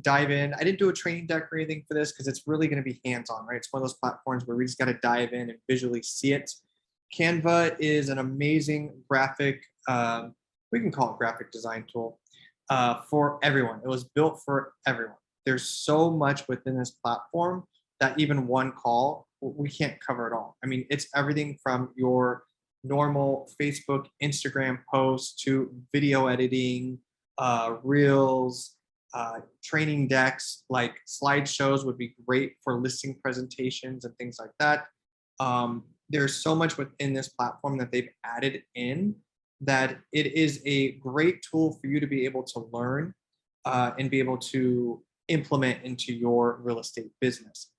dive in. I didn't do a training deck or anything for this because it's really going to be hands-on, right? It's one of those platforms where we just got to dive in and visually see it. Canva is an amazing graphic, we can call it graphic design tool for everyone. It was built for everyone. There's so much within this platform that even one call, we can't cover it all. I mean, it's everything from your normal Facebook, Instagram posts to video editing, reels, training decks, like slideshows would be great for listing presentations and things like that. There's so much within this platform that they've added in that it is a great tool for you to be able to learn and be able to implement into your real estate business,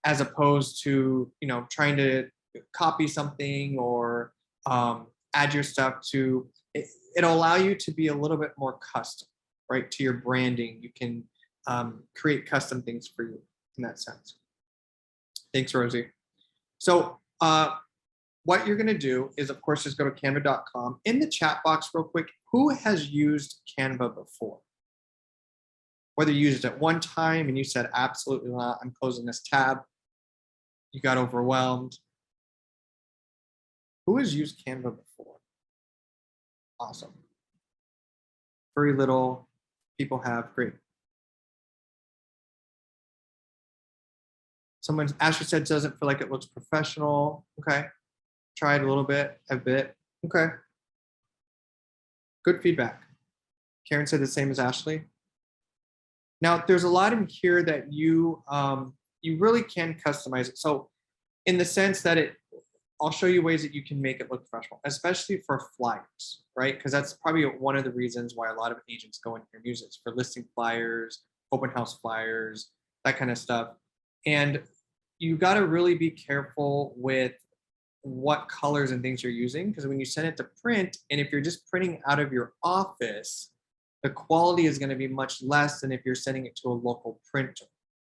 as opposed to, you know, trying to copy something or add your stuff to it. It'll allow you to be a little bit more custom, right, to your branding. You can create custom things for you in that sense. Thanks, Rosie. So what you're going to do is, of course, just go to canva.com. In the chat box real quick, who has used Canva before? Whether you used it at one time and you said, absolutely not, I'm closing this tab. You got overwhelmed. Who has used Canva before? Awesome. Very little people have. Great. Ashley said, doesn't feel like it looks professional. Okay. Tried a little bit, a bit. Okay. Good feedback. Karen said the same as Ashley. Now, there's a lot in here that you really can customize it. So in the sense that I'll show you ways that you can make it look professional, especially for flyers, right? Because that's probably one of the reasons why a lot of agents go in here and use it for listing flyers, open house flyers, that kind of stuff. And you got to really be careful with what colors and things you're using, because when you send it to print, and if you're just printing out of your office, the quality is going to be much less than if you're sending it to a local printer,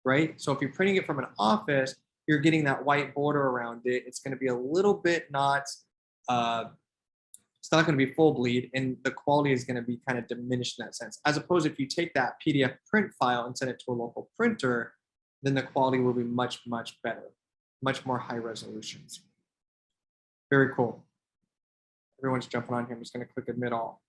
right? So if you're printing it from an office, you're getting that white border around it. It's going to be a little bit not, it's not going to be full bleed, and the quality is going to be kind of diminished in that sense. As opposed, if you take that PDF print file and send it to a local printer, then the quality will be much, much better, much more high resolutions. Very cool. Everyone's jumping on here. I'm just going to click admit all.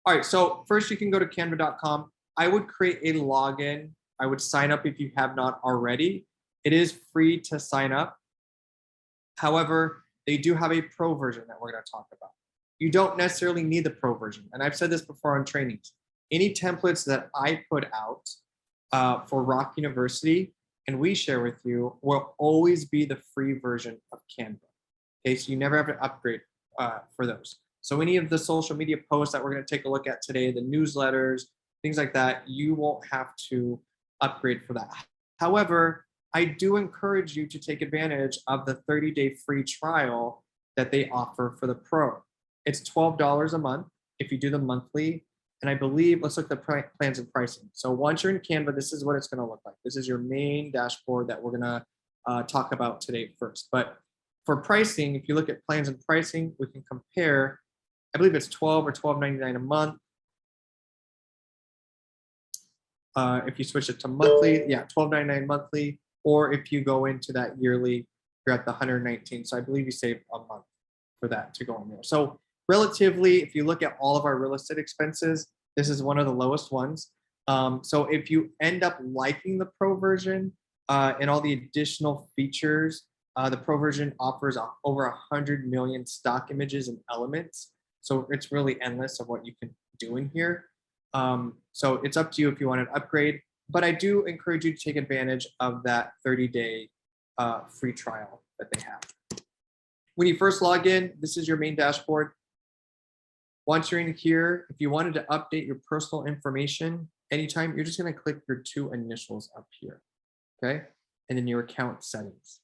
All right, so first you can go to canva.com. I would create a login. I would sign up if you have not already. It is free to sign up. However, they do have a pro version that we're going to talk about. You don't necessarily need the pro version. And I've said this before on trainings. Any templates that I put out for Rock University and we share with you will always be the free version of Canva. Okay, so you never have to upgrade for those. So any of the social media posts that we're going to take a look at today, the newsletters, things like that, you won't have to upgrade for that. However, I do encourage you to take advantage of the 30-day free trial that they offer for the pro. It's $12 a month if you do the monthly. And I believe, let's look at the plans and pricing. So once you're in Canva, this is what it's going to look like. This is your main dashboard that we're going to talk about today first. But for pricing, if you look at plans and pricing, we can compare. I believe it's $12 or $12.99 a month. If you switch it to monthly, yeah, $12.99 monthly. Or if you go into that yearly, you're at the $119. So I believe you save a month for that to go in there. So relatively, if you look at all of our real estate expenses, this is one of the lowest ones. So if you end up liking the pro version and all the additional features, the pro version offers over 100 million stock images and elements. So it's really endless of what you can do in here. So it's up to you if you want an upgrade, but I do encourage you to take advantage of that 30-day free trial that they have. When you first log in, this is your main dashboard. Once you're in here, if you wanted to update your personal information anytime, you're just going to click your 2 initials up here, okay? And then your account settings.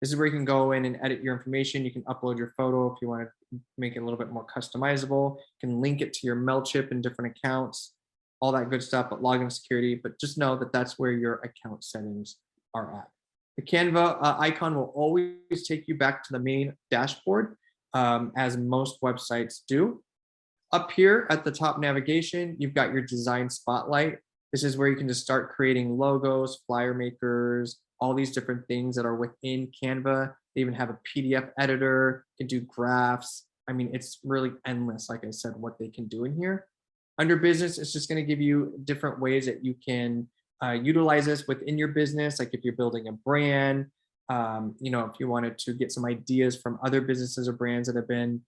This is where you can go in and edit your information. You can upload your photo if you want to make it a little bit more customizable. You can link it to your MailChimp and different accounts, all that good stuff, but login security. But just know that that's where your account settings are at. The Canva icon will always take you back to the main dashboard, as most websites do. Up here at the top navigation, you've got your design spotlight. This is where you can just start creating logos, flyer makers, all these different things that are within Canva. They even have a PDF editor, can do graphs. I mean, it's really endless, like I said, what they can do in here. Under business, it's just going to give you different ways that you can utilize this within your business. Like if you're building a brand, you know, if you wanted to get some ideas from other businesses or brands that have been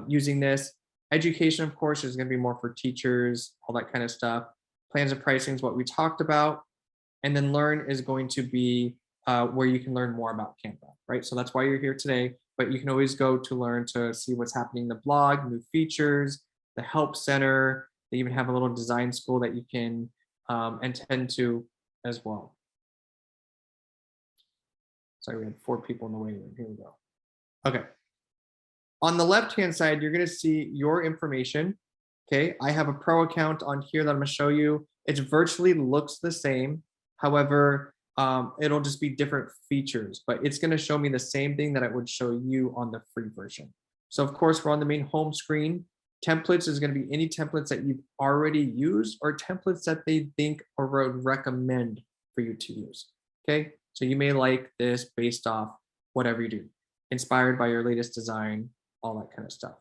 using this. Education, of course, is going to be more for teachers, all that kind of stuff. Plans and pricing is what we talked about. And then learn is going to be where you can learn more about Canva, right? So that's why you're here today, but you can always go to learn to see what's happening in the blog, new features, the help center. They even have a little design school that you can attend to as well. Sorry, we had 4 people in the waiting room. Here we go. Okay. On the left-hand side, you're going to see your information. Okay, I have a pro account on here that I'm going to show you. It virtually looks the same. However, it'll just be different features, but it's going to show me the same thing that it would show you on the free version. So of course, we're on the main home screen. Templates is going to be any templates that you've already used or templates that they think or would recommend for you to use. Okay, so you may like this based off whatever you do, inspired by your latest design, all that kind of stuff.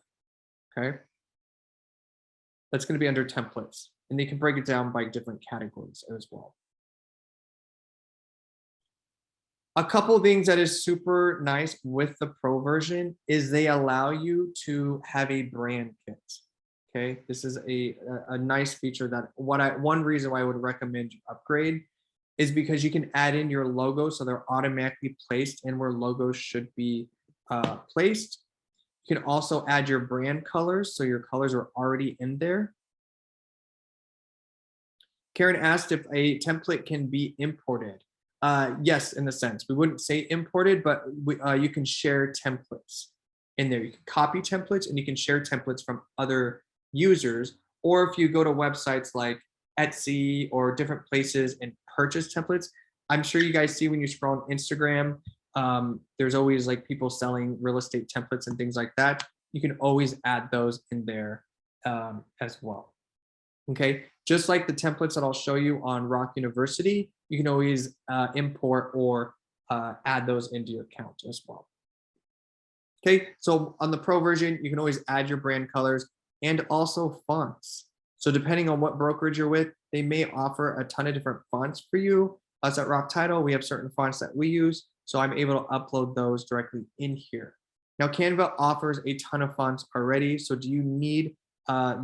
Okay. That's going to be under templates, and they can break it down by different categories as well. A couple of things that is super nice with the pro version is they allow you to have a brand kit. Okay, this is a nice feature that one reason why I would recommend you upgrade is because you can add in your logo, so they're automatically placed in where logos should be placed. You can also add your brand colors, so your colors are already in there. Karen asked if a template can be imported. Yes, in a sense. We wouldn't say imported, but you can share templates in there. You can copy templates and you can share templates from other users. Or if you go to websites like Etsy or different places and purchase templates, I'm sure you guys see when you scroll on Instagram, there's always like people selling real estate templates and things like that. You can always add those in there as well. Okay, just like the templates that I'll show you on Rock University, you can always import or add those into your account as well. Okay, so on the pro version, you can always add your brand colors and also fonts. So depending on what brokerage you're with, they may offer a ton of different fonts for you. Us at Rock Title, we have certain fonts that we use, so I'm able to upload those directly in here. Now, Canva offers a ton of fonts already, so do you need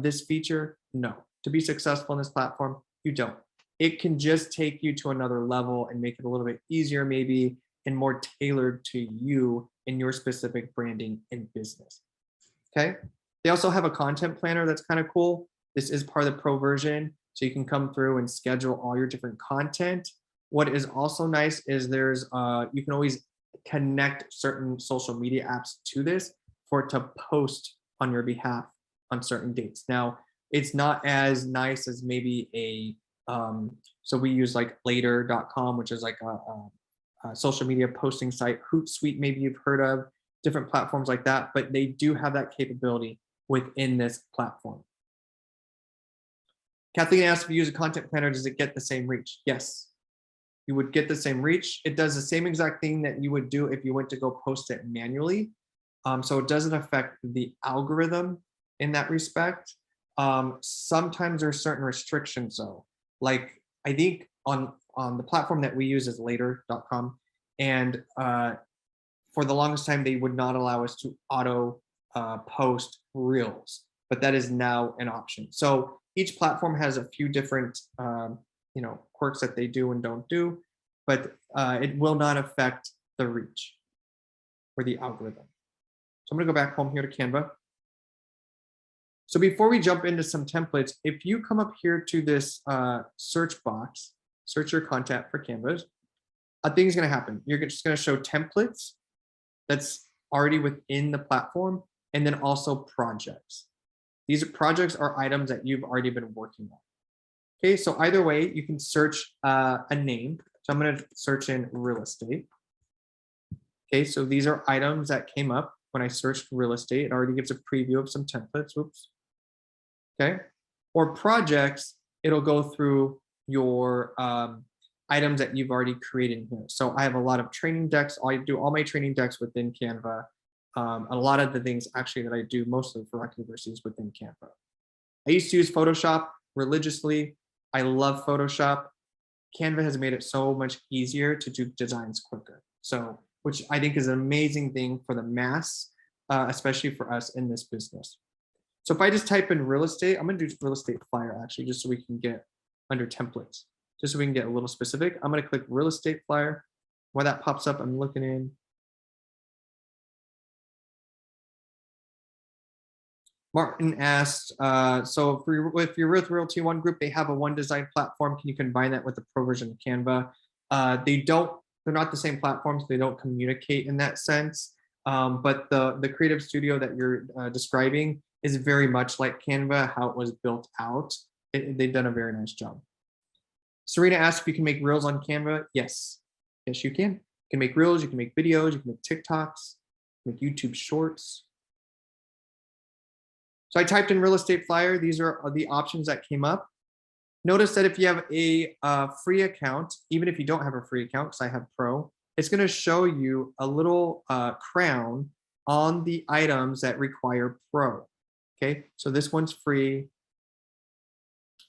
this feature? No. To be successful in this platform, you don't. It can just take you to another level and make it a little bit easier maybe and more tailored to you and your specific branding and business. Okay. They also have a content planner that's kind of cool. This is part of the pro version, so you can come through and schedule all your different content. What is also nice is there's you can always connect certain social media apps to this for it to post on your behalf on certain dates. Now, it's not as nice as maybe a so we use like later.com, which is like a social media posting site. Hootsuite, maybe you've heard of, different platforms like that, but they do have that capability within this platform. Kathleen asked if you use a content planner, does it get the same reach? Yes, you would get the same reach. It does the same exact thing that you would do if you went to go post it manually. So it doesn't affect the algorithm in that respect. Sometimes there's certain restrictions though. Like I think on the platform that we use is later.com. And for the longest time, they would not allow us to auto post reels, but that is now an option. So each platform has a few different quirks that they do and don't do, but it will not affect the reach or the algorithm. So I'm gonna go back home here to Canva. So before we jump into some templates, if you come up here to this search box, search your content for Canvas, a thing's gonna happen. You're just gonna show templates that's already within the platform, and then also projects. These projects are items that you've already been working on. Okay, so either way, you can search a name. So I'm gonna search in real estate. Okay, so these are items that came up when I searched real estate. It already gives a preview of some templates. Oops. okay? Or projects, it'll go through your items that you've already created here. So I have a lot of training decks. I do all my training decks within Canva. A lot of the things actually that I do mostly for Rock University is within Canva. I used to use Photoshop religiously. I love Photoshop. Canva has made it so much easier to do designs quicker. So, which I think is an amazing thing for the mass, especially for us in this business. So if I just type in real estate, I'm going to do real estate flyer actually, just so we can get under templates, just so we can get a little specific. I'm going to click real estate flyer. While that pops up, I'm looking in. Martin asked, so if you're with Realty One Group, they have a one design platform. Can you combine that with the pro version of Canva? They're not the same platforms. They don't communicate in that sense. But the creative studio that you're describing is very much like Canva, how it was built out. They've done a very nice job. Serena asked if you can make reels on Canva. Yes, yes, you can. You can make reels, you can make videos, you can make TikToks, make YouTube shorts. So I typed in real estate flyer. These are the options that came up. Notice that if you have a free account, even if you don't have a free account, because I have pro, it's going to show you a little crown on the items that require pro. Okay, so this one's free.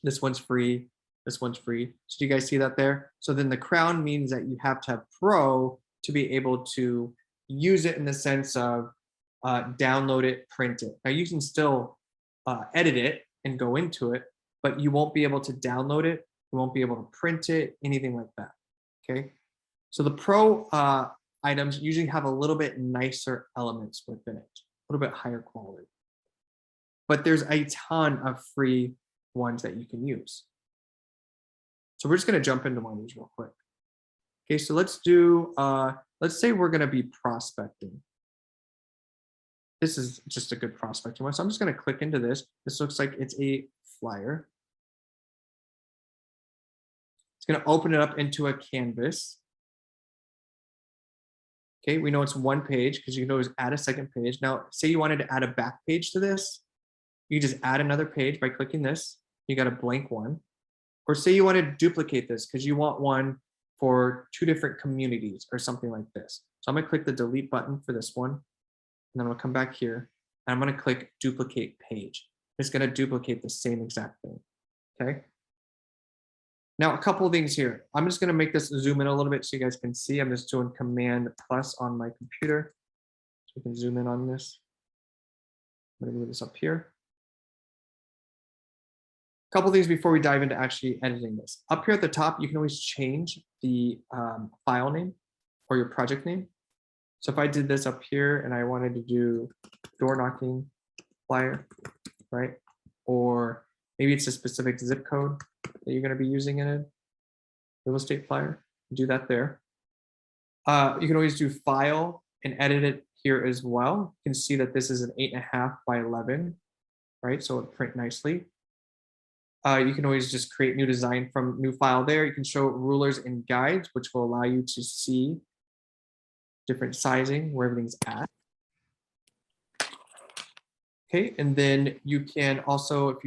This one's free. This one's free. So do you guys see that there? So then the crown means that you have to have pro to be able to use it in the sense of download it, print it. Now you can still edit it and go into it, but you won't be able to download it. You won't be able to print it, anything like that. Okay. So the pro items usually have a little bit nicer elements within it, a little bit higher quality. But there's a ton of free ones that you can use. So we're just going to jump into one of these real quick. Okay, so let's do, let's say we're going to be prospecting. This is just a good prospecting one. So I'm just going to click into this. This looks like it's a flyer. It's going to open it up into a canvas. Okay, we know it's one page because you can always add a second page. Now, say you wanted to add a back page to this. You just add another page by clicking this. You got a blank one. Or say you want to duplicate this because you want one for two different communities or something like this. So I'm going to click the delete button for this one. And then I'm going to come back here and I'm going to click duplicate page. It's going to duplicate the same exact thing. Okay. Now, a couple of things here. I'm just going to make this zoom in a little bit so you guys can see. I'm just doing Command plus on my computer. So we can zoom in on this. I'm going to move this up here. Couple things before we dive into actually editing this. Up here at the top, you can always change the file name or your project name. So if I did this up here and I wanted to do door knocking flyer, right? Or maybe it's a specific zip code that you're going to be using in a real estate flyer, do that there. You can always do file and edit it here as well. You can see that this is an 8.5 by 11, right? So it print nicely. You can always just create new design from new file there. You can show rulers and guides, which will allow you to see different sizing where everything's at. Okay, and then you can also, so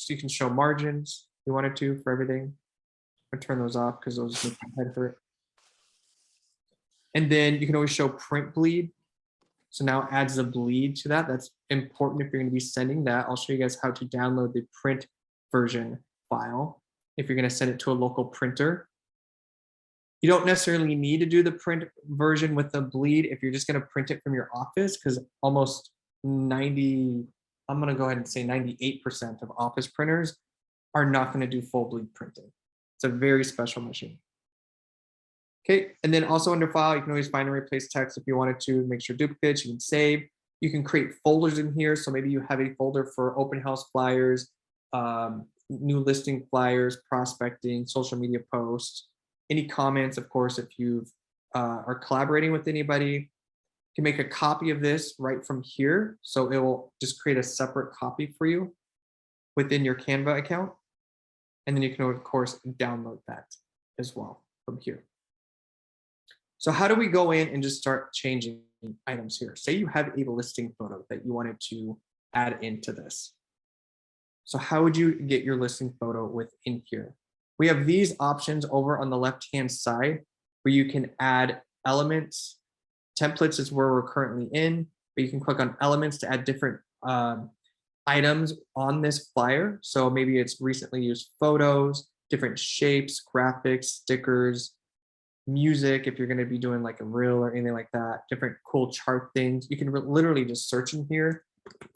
you can show margins if you wanted to for everything. I'll turn those off because those make my head hurt. And then you can always show print bleed. So now adds a bleed to that. That's important if you're going to be sending that. I'll show you guys how to download the print version file if you're going to send it to a local printer. You don't necessarily need to do the print version with the bleed if you're just going to print it from your office, because almost 90, I'm going to go ahead and say 98% of office printers are not going to do full bleed printing. It's a very special machine. Okay, and then also under file, you can always find and replace text if you wanted to. Make sure duplicates, you can save. You can create folders in here. So maybe you have a folder for open house flyers, new listing flyers, prospecting, social media posts, any comments, of course, if you are collaborating with anybody. You can make a copy of this right from here. So it will just create a separate copy for you within your Canva account. And then you can, of course, download that as well from here. So how do we go in and just start changing items here? Say you have a listing photo that you wanted to add into this. So how would you get your listing photo within here? We have these options over on the left-hand side where you can add elements. Templates is where we're currently in, but you can click on elements to add different items on this flyer. So maybe it's recently used photos, different shapes, graphics, stickers, music, if you're going to be doing like a reel or anything like that, different cool chart things. You can literally just search in here,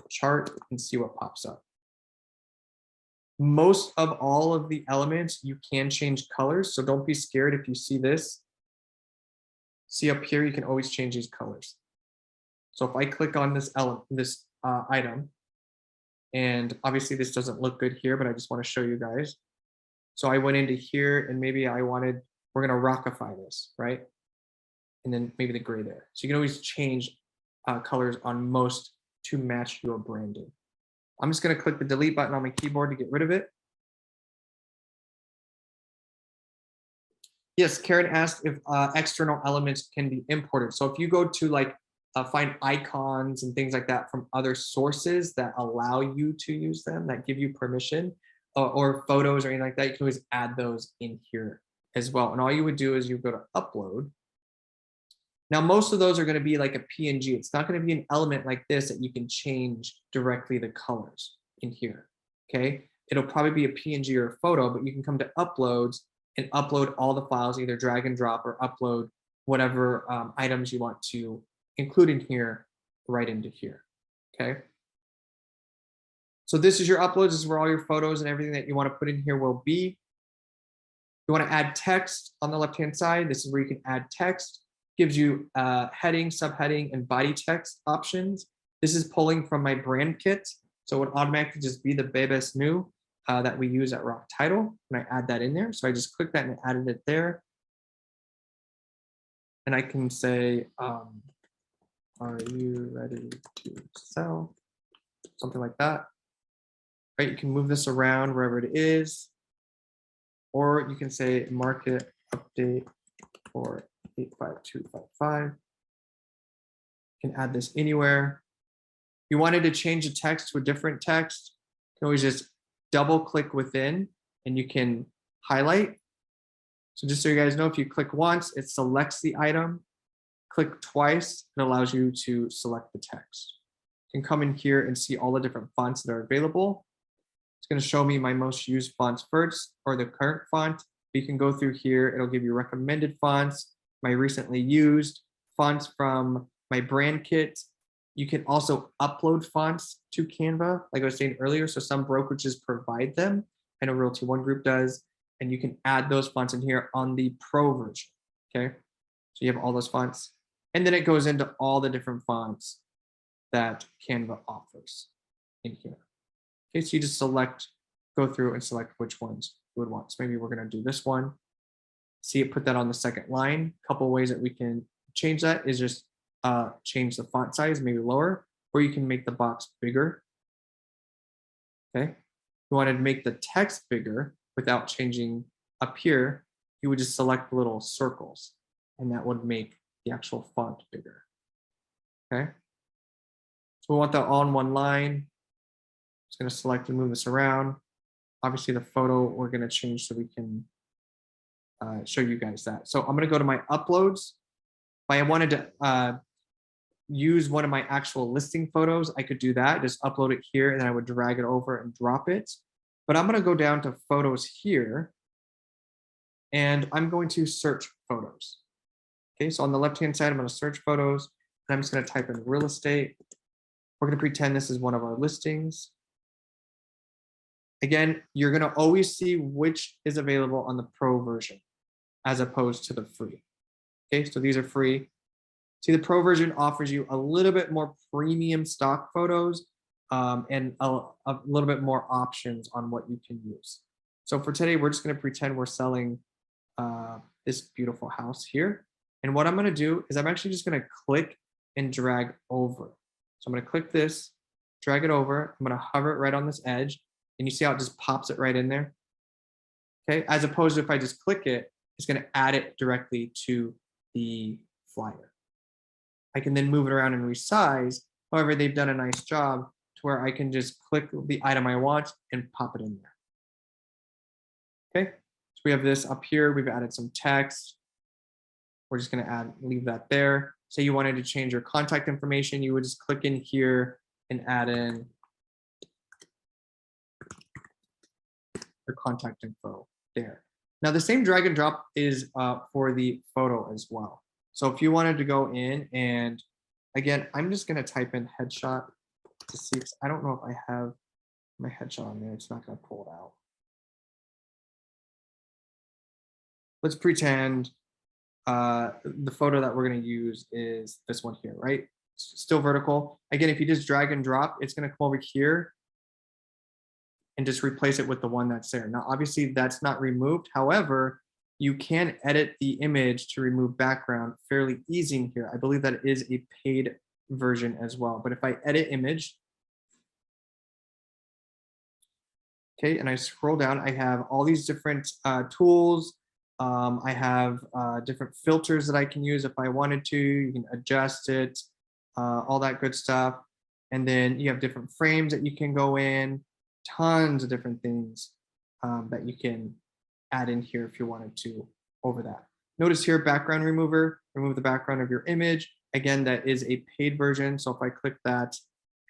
chart, and see what pops up. Most of all of the elements, you can change colors. So don't be scared if you see this. See up here, you can always change these colors. So if I click on this item, and obviously this doesn't look good here, but I just want to show you guys. So I went into here and maybe we're going to rockify this, right? And then maybe the gray there. So you can always change colors on most to match your branding. I'm just going to click the delete button on my keyboard to get rid of it. Yes, Karen asked if external elements can be imported. So if you go to like find icons and things like that from other sources that allow you to use them, that give you permission, or photos or anything like that, you can always add those in here as well. And all you would do is you go to upload. Now, most of those are going to be like a PNG. It's not going to be an element like this that you can change directly the colors in here. Okay, it'll probably be a PNG or a photo, but you can come to uploads and upload all the files, either drag and drop or upload whatever items you want to include in here right into here. Okay. So this is your uploads. This is where all your photos and everything that you want to put in here will be. You want to add text on the left-hand side. This is where you can add text. Gives you heading, subheading, and body text options. This is pulling from my brand kit. So it would automatically just be the Bebes New that we use at Rock Title. And I add that in there. So I just click that and added it there. And I can say, are you ready to sell? Something like that. Right, you can move this around wherever it is. Or you can say market update for 85255. You can add this anywhere. If you wanted to change the text to a different text, you can always just double click within and you can highlight. So just so you guys know, if you click once, it selects the item. Click twice, it allows you to select the text. You can come in here and see all the different fonts that are available. It's going to show me my most used fonts first, or the current font. You can go through here. It'll give you recommended fonts, my recently used fonts from my brand kit. You can also upload fonts to Canva, like I was saying earlier. So some brokerages provide them. I know Realty One Group does, and you can add those fonts in here on the Pro version. Okay, so you have all those fonts, and then it goes into all the different fonts that Canva offers in here. Okay, so you just go through and select which ones you would want. So maybe we're going to do this one. See it, put that on the second line. A couple of ways that we can change that is just change the font size, maybe lower, or you can make the box bigger. Okay, if you wanted to make the text bigger without changing up here, you would just select little circles, and that would make the actual font bigger. Okay, so we want that all in one line. Just going to select and move this around. Obviously, the photo we're going to change so we can show you guys that. So I'm going to go to my uploads. If I wanted to use one of my actual listing photos, I could do that. Just upload it here, and then I would drag it over and drop it. But I'm going to go down to photos here, and I'm going to search photos. Okay, so on the left-hand side, I'm going to search photos, and I'm just going to type in real estate. We're going to pretend this is one of our listings. Again, you're going to always see which is available on the Pro version as opposed to the free. Okay, so these are free. See, the Pro version offers you a little bit more premium stock photos and a little bit more options on what you can use. So for today, we're just going to pretend we're selling this beautiful house here. And what I'm going to do is I'm actually just going to click and drag over. So I'm going to click this, drag it over. I'm going to hover it right on this edge. And you see how it just pops it right in there? Okay, as opposed to if I just click it, it's going to add it directly to the flyer. I can then move it around and resize. However, they've done a nice job to where I can just click the item I want and pop it in there. Okay, so we have this up here. We've added some text. We're just going to leave that there. Say you wanted to change your contact information, you would just click in here and add in your contact info there. Now the same drag and drop is for the photo as well. So if you wanted to go in and again, I'm just going to type in headshot to see. I don't know if I have my headshot on there. It's not going to pull it out. Let's pretend the photo that we're going to use is this one here, right? Still vertical. Again, if you just drag and drop, it's going to come over here and just replace it with the one that's there. Now, obviously that's not removed. However, you can edit the image to remove background fairly easy in here. I believe that it is a paid version as well. But if I edit image, okay, and I scroll down, I have all these different tools. I have different filters that I can use if I wanted to. You can adjust it, all that good stuff. And then you have different frames that you can go in, tons of different things that you can add in here if you wanted to over that. Notice here, background remover, remove the background of your image. Again, that is a paid version. So if I click that,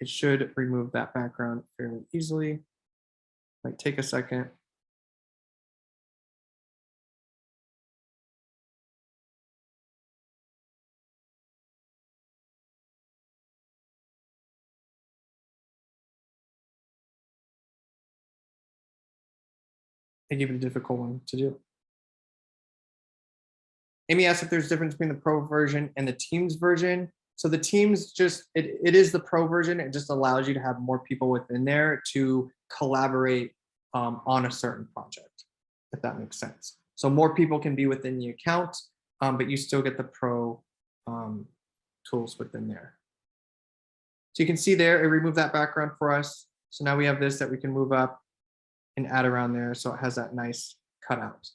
it should remove that background fairly easily. Might take a second. I give it a difficult one to do. Amy asked if there's a difference between the pro version and the Teams version. So the Teams just, it is the pro version. It just allows you to have more people within there to collaborate on a certain project, if that makes sense. So more people can be within the account, but you still get the pro tools within there. So you can see there, it removed that background for us. So now we have this that we can move up and add around there. So it has that nice cutout.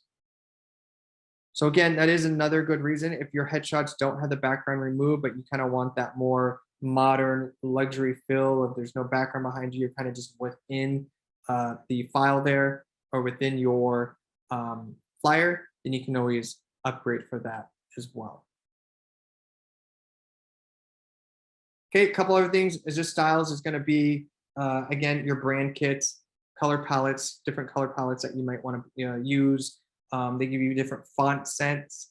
So again, that is another good reason if your headshots don't have the background removed, but you kind of want that more modern luxury feel. If there's no background behind you, you're kind of just within the file there or within your flyer, then you can always upgrade for that as well. Okay, a couple other things is just styles is going to be, again, your brand kits, color palettes, different color palettes that you might want to use. They give you different font scents.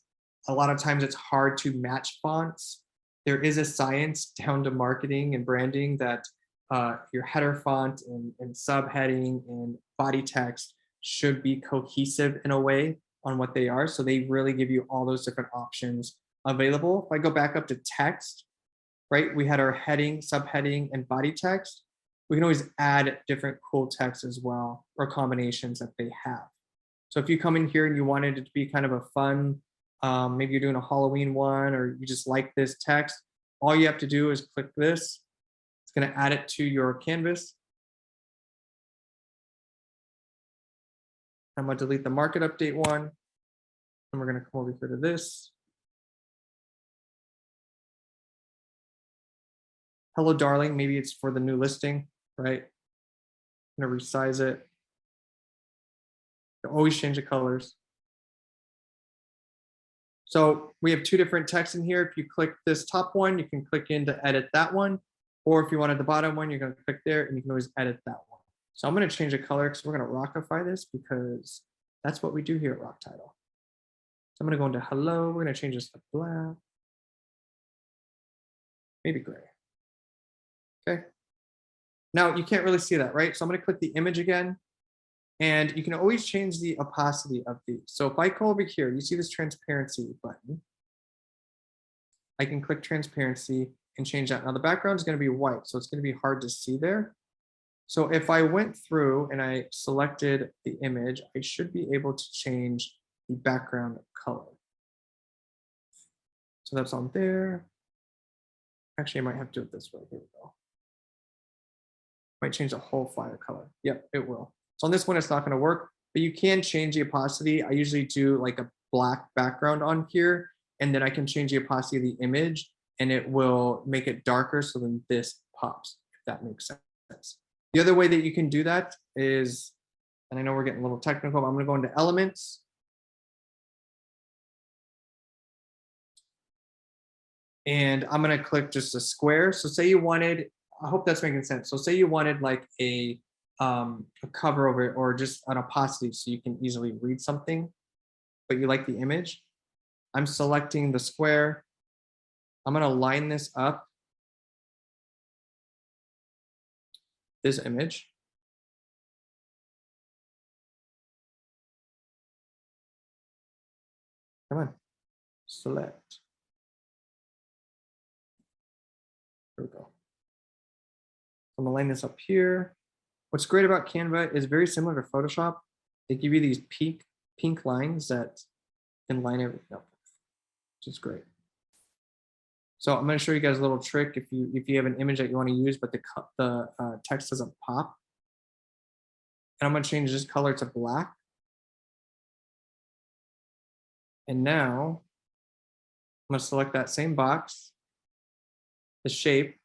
A lot of times it's hard to match fonts. There is a science down to marketing and branding that your header font and subheading and body text should be cohesive in a way on what they are. So they really give you all those different options available. If I go back up to text, right, we had our heading, subheading, and body text. We can always add different cool text as well, or combinations that they have. So if you come in here and you wanted it to be kind of a fun, maybe you're doing a Halloween one, or you just like this text, all you have to do is click this. It's going to add it to your canvas. I'm going to delete the market update one. And we're going to come over here to this. Hello, darling. Maybe it's for the new listing, right? I'm going to resize it. Always change the colors. So we have two different texts in here. If you click this top one, you can click in to edit that one. Or if you wanted the bottom one, you're going to click there and you can always edit that one. So I'm going to change the color because we're going to rockify this because that's what we do here at Rock Title. So I'm going to go into hello. We're going to change this to black. Maybe gray. Okay. Now you can't really see that, right? So I'm going to click the image again. And you can always change the opacity of these. So if I go over here, you see this transparency button. I can click transparency and change that. Now the background is going to be white, so it's going to be hard to see there. So if I went through and I selected the image, I should be able to change the background color. So that's on there. Actually, I might have to do it this way. Here we go. Might change the whole flyer color. Yep, it will. So on this one, it's not going to work, but you can change the opacity. I usually do like a black background on here, and then I can change the opacity of the image and it will make it darker. So then this pops, if that makes sense. The other way that you can do that is, and I know we're getting a little technical, but I'm going to go into elements. And I'm going to click just a square. So say you wanted, I hope that's making sense. So say you wanted like a cover over it, or just an opacity so you can easily read something, but you like the image. I'm selecting the square. I'm going to line this up, this image. Come on, select. There we go. I'm gonna line this up here. What's great about Canva is very similar to Photoshop. They give you these pink lines that can line everything up, which is great. So I'm going to show you guys a little trick if you have an image that you want to use, but the text doesn't pop. And I'm going to change this color to black. And now I'm going to select that same box, the shape,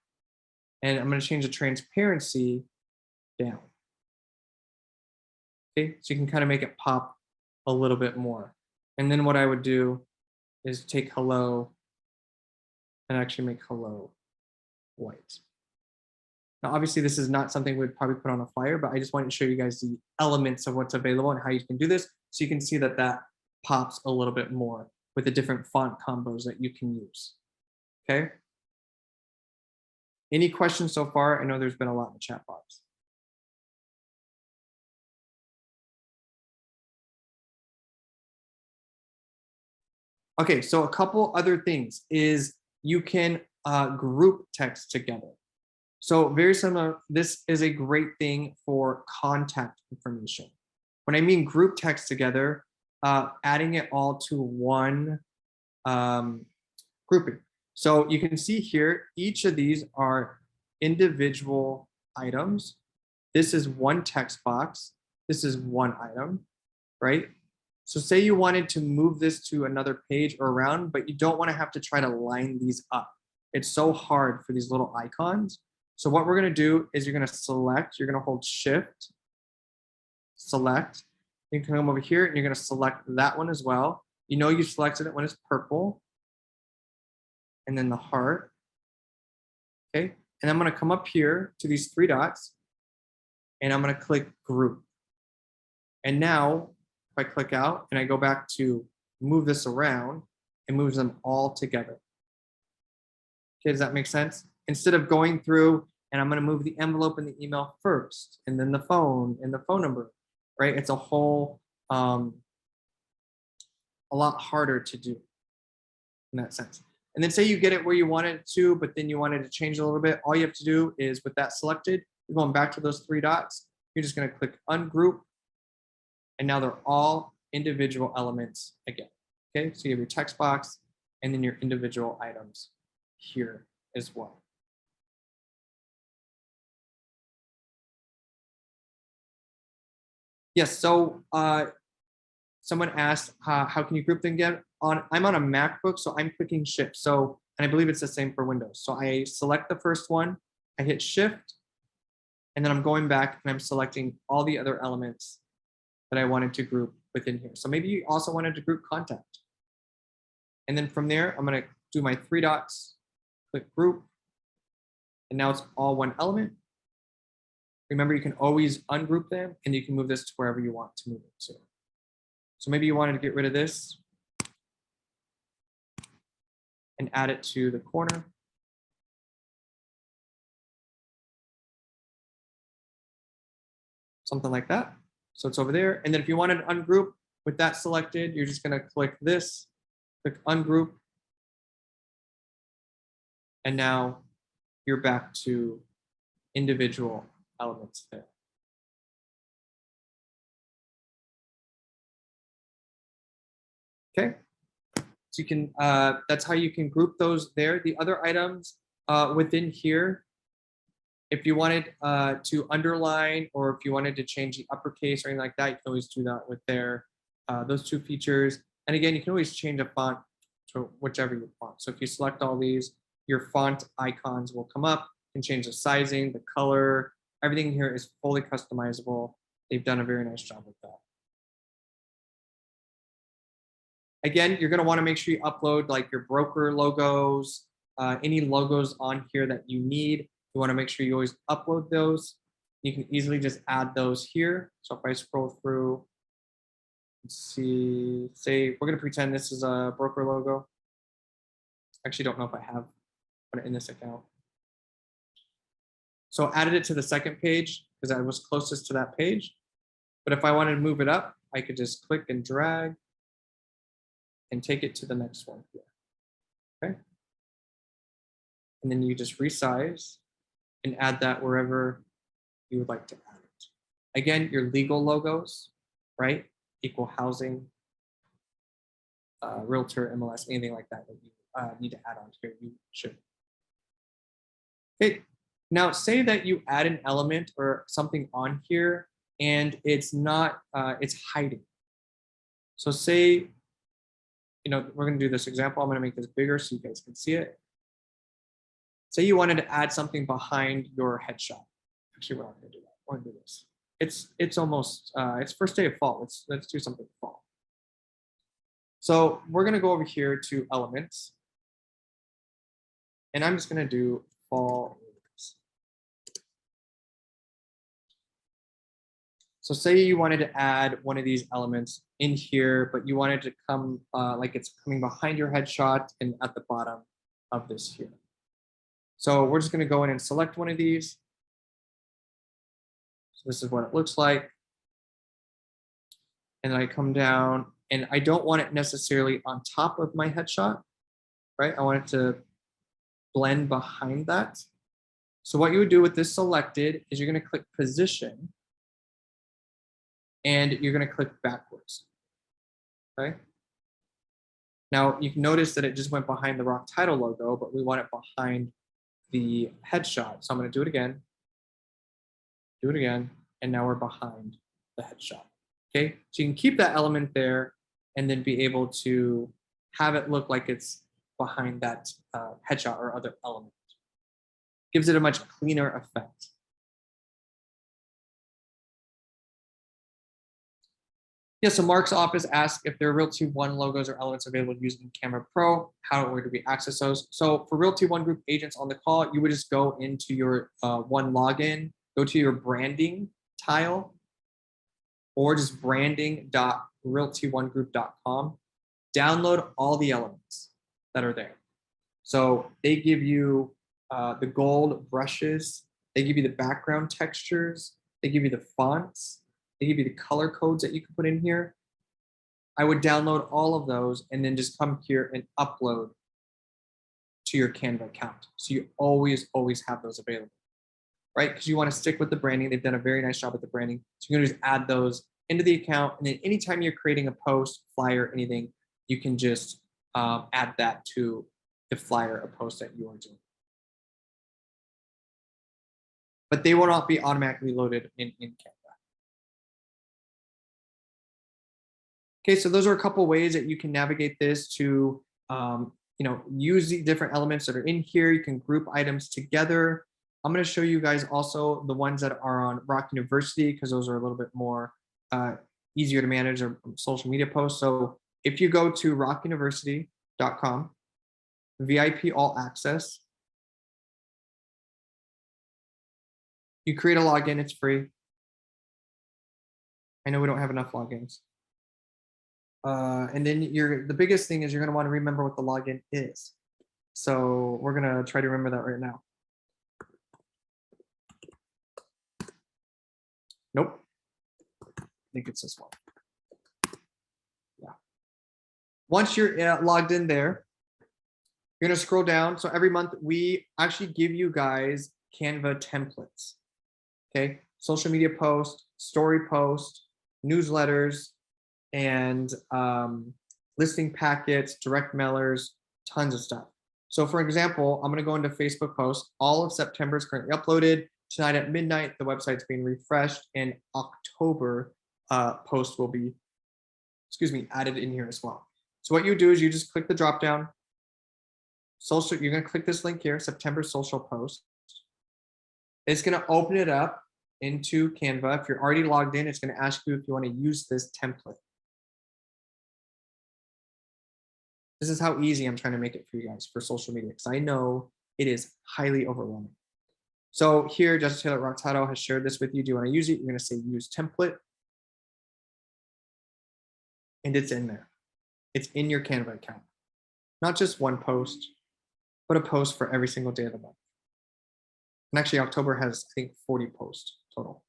and I'm going to change the transparency down. Okay, so you can kind of make it pop a little bit more. And then what I would do is take hello and actually make hello white. Now, obviously, this is not something we'd probably put on a flyer, but I just wanted to show you guys the elements of what's available and how you can do this, so you can see that that pops a little bit more with the different font combos that you can use. Okay. Any questions so far? I know there's been a lot in the chat box. Okay, so a couple other things is you can group text together. So very similar, this is a great thing for contact information. When I mean group text together, adding it all to one grouping. So you can see here, each of these are individual items. This is one text box. This is one item, right? So say you wanted to move this to another page or around, but you don't want to have to try to line these up. It's so hard for these little icons. So what we're going to do is you're going to select, you're going to hold shift, select. You can come over here and you're going to select that one as well. You know you selected it when it's purple. And then the heart. Okay. And I'm going to come up here to these three dots and I'm going to click group. And now if I click out and I go back to move this around, it moves them all together. Okay, does that make sense? Instead of going through and I'm going to move the envelope and the email first, and then the phone and the phone number, right? It's a whole, a lot harder to do in that sense. And then say you get it where you want it to, but then you wanted to change a little bit. All you have to do is with that selected, you're going back to those three dots. You're just going to click ungroup. And now they're all individual elements again. Okay, so you have your text box and then your individual items here as well. Yes, so someone asked, how can you group them again? I'm on a MacBook, so I'm clicking shift. So, and I believe it's the same for Windows. So I select the first one, I hit shift, and then I'm going back and I'm selecting all the other elements that I wanted to group within here. So maybe you also wanted to group contact. And then from there, I'm going to do my three dots, click group, and now it's all one element. Remember, you can always ungroup them and you can move this to wherever you want to move it to. So maybe you wanted to get rid of this and add it to the corner. Something like that. So it's over there. And then if you wanted to ungroup with that selected, you're just going to click this, click ungroup. And now you're back to individual elements there. Okay. So you can, that's how you can group those there. The other items within here, if you wanted to underline or if you wanted to change the uppercase or anything like that, you can always do that with their those two features. And again, you can always change a font to whichever you want. So if you select all these, your font icons will come up and change the sizing, the color, Everything here is fully customizable. They've done a very nice job with that. Again, you're going to want to make sure you upload like your broker logos, any logos on here that you need. You want to make sure you always upload those. You can easily just add those here. So if I scroll through, let's see, say we're going to pretend this is a broker logo. Actually, don't know if I have it in this account. So I added it to the second page because I was closest to that page. But if I wanted to move it up, I could just click and drag and take it to the next one here. Okay. And then you just resize and add that wherever you would like to add it. Again, your legal logos, right? Equal housing, realtor, MLS, anything like that that you need to add on here, you should. Okay. Now say that you add an element or something on here and it's not, it's hiding. So say, you know, we're going to do this example. I'm going to make this bigger so you guys can see it. Say you wanted to add something behind your headshot. Actually, we're not going to do that. We're going to do this. It's almost, it's first day of fall. Let's do something fall. So we're going to go over here to elements. And I'm just going to do fall. So say you wanted to add one of these elements in here, but you wanted to come like it's coming behind your headshot and at the bottom of this here. So we're just going to go in and select one of these. So this is what it looks like. And I come down and I don't want it necessarily on top of my headshot, right? I want it to blend behind that. So what you would do with this selected is you're going to click position. And you're going to click backwards. Okay. Now you can notice that it just went behind the rock title logo, but we want it behind the headshot. So I'm going to do it again. Do it again. And now we're behind the headshot. Okay. So you can keep that element there and then be able to have it look like it's behind that headshot or other element. Gives it a much cleaner effect. Yeah, so Mark's office asked if there are Realty One logos or elements available using Canva Pro. Where do we access those? So for Realty One Group agents on the call, you would just go into your one login, go to your branding tile, or just branding.realty1group.com. Download all the elements that are there. So they give you the gold brushes, they give you the background textures, they give you the fonts. They give you the color codes that you can put in here. I would download all of those and then just come here and upload to your Canva account. So you always have those available, right? Because you want to stick with the branding. They've done a very nice job with the branding. So you're going to just add those into the account. And then anytime you're creating a post, flyer, anything, you can just add that to the flyer or post that you are doing. But they will not be automatically loaded in Canva. Okay, so those are a couple ways that you can navigate this to, use the different elements that are in here. You can group items together. I'm going to show you guys also the ones that are on Rock University because those are a little bit more easier to manage or social media posts. So if you go to rockuniversity.com, VIP All Access, you create a login, it's free. I know we don't have enough logins. And then the biggest thing is you're going to want to remember what the login is. So we're going to try to remember that right now. Nope. I think it's this one. Yeah. Once you're logged in there, you're going to scroll down. So every month we actually give you guys Canva templates. Okay. Social media post, story post, newsletters, and listing packets, direct mailers, tons of stuff. So for example, I'm going to go into Facebook post. All of September is currently uploaded. Tonight at midnight, the website's being refreshed, and October post will be, added in here as well. So what you do is you just click the drop down. Social, you're going to click this link here, September social post. It's going to open it up into Canva. If you're already logged in, it's going to ask you if you want to use this template. This is how easy I'm trying to make it for you guys for social media, because I know it is highly overwhelming. So here, Justice Taylor Rock Title has shared this with you. Do you want to use it? You're going to say use template. And it's in there. It's in your Canva account. Not just one post, but a post for every single day of the month. And actually, October has, I think, 40 posts total.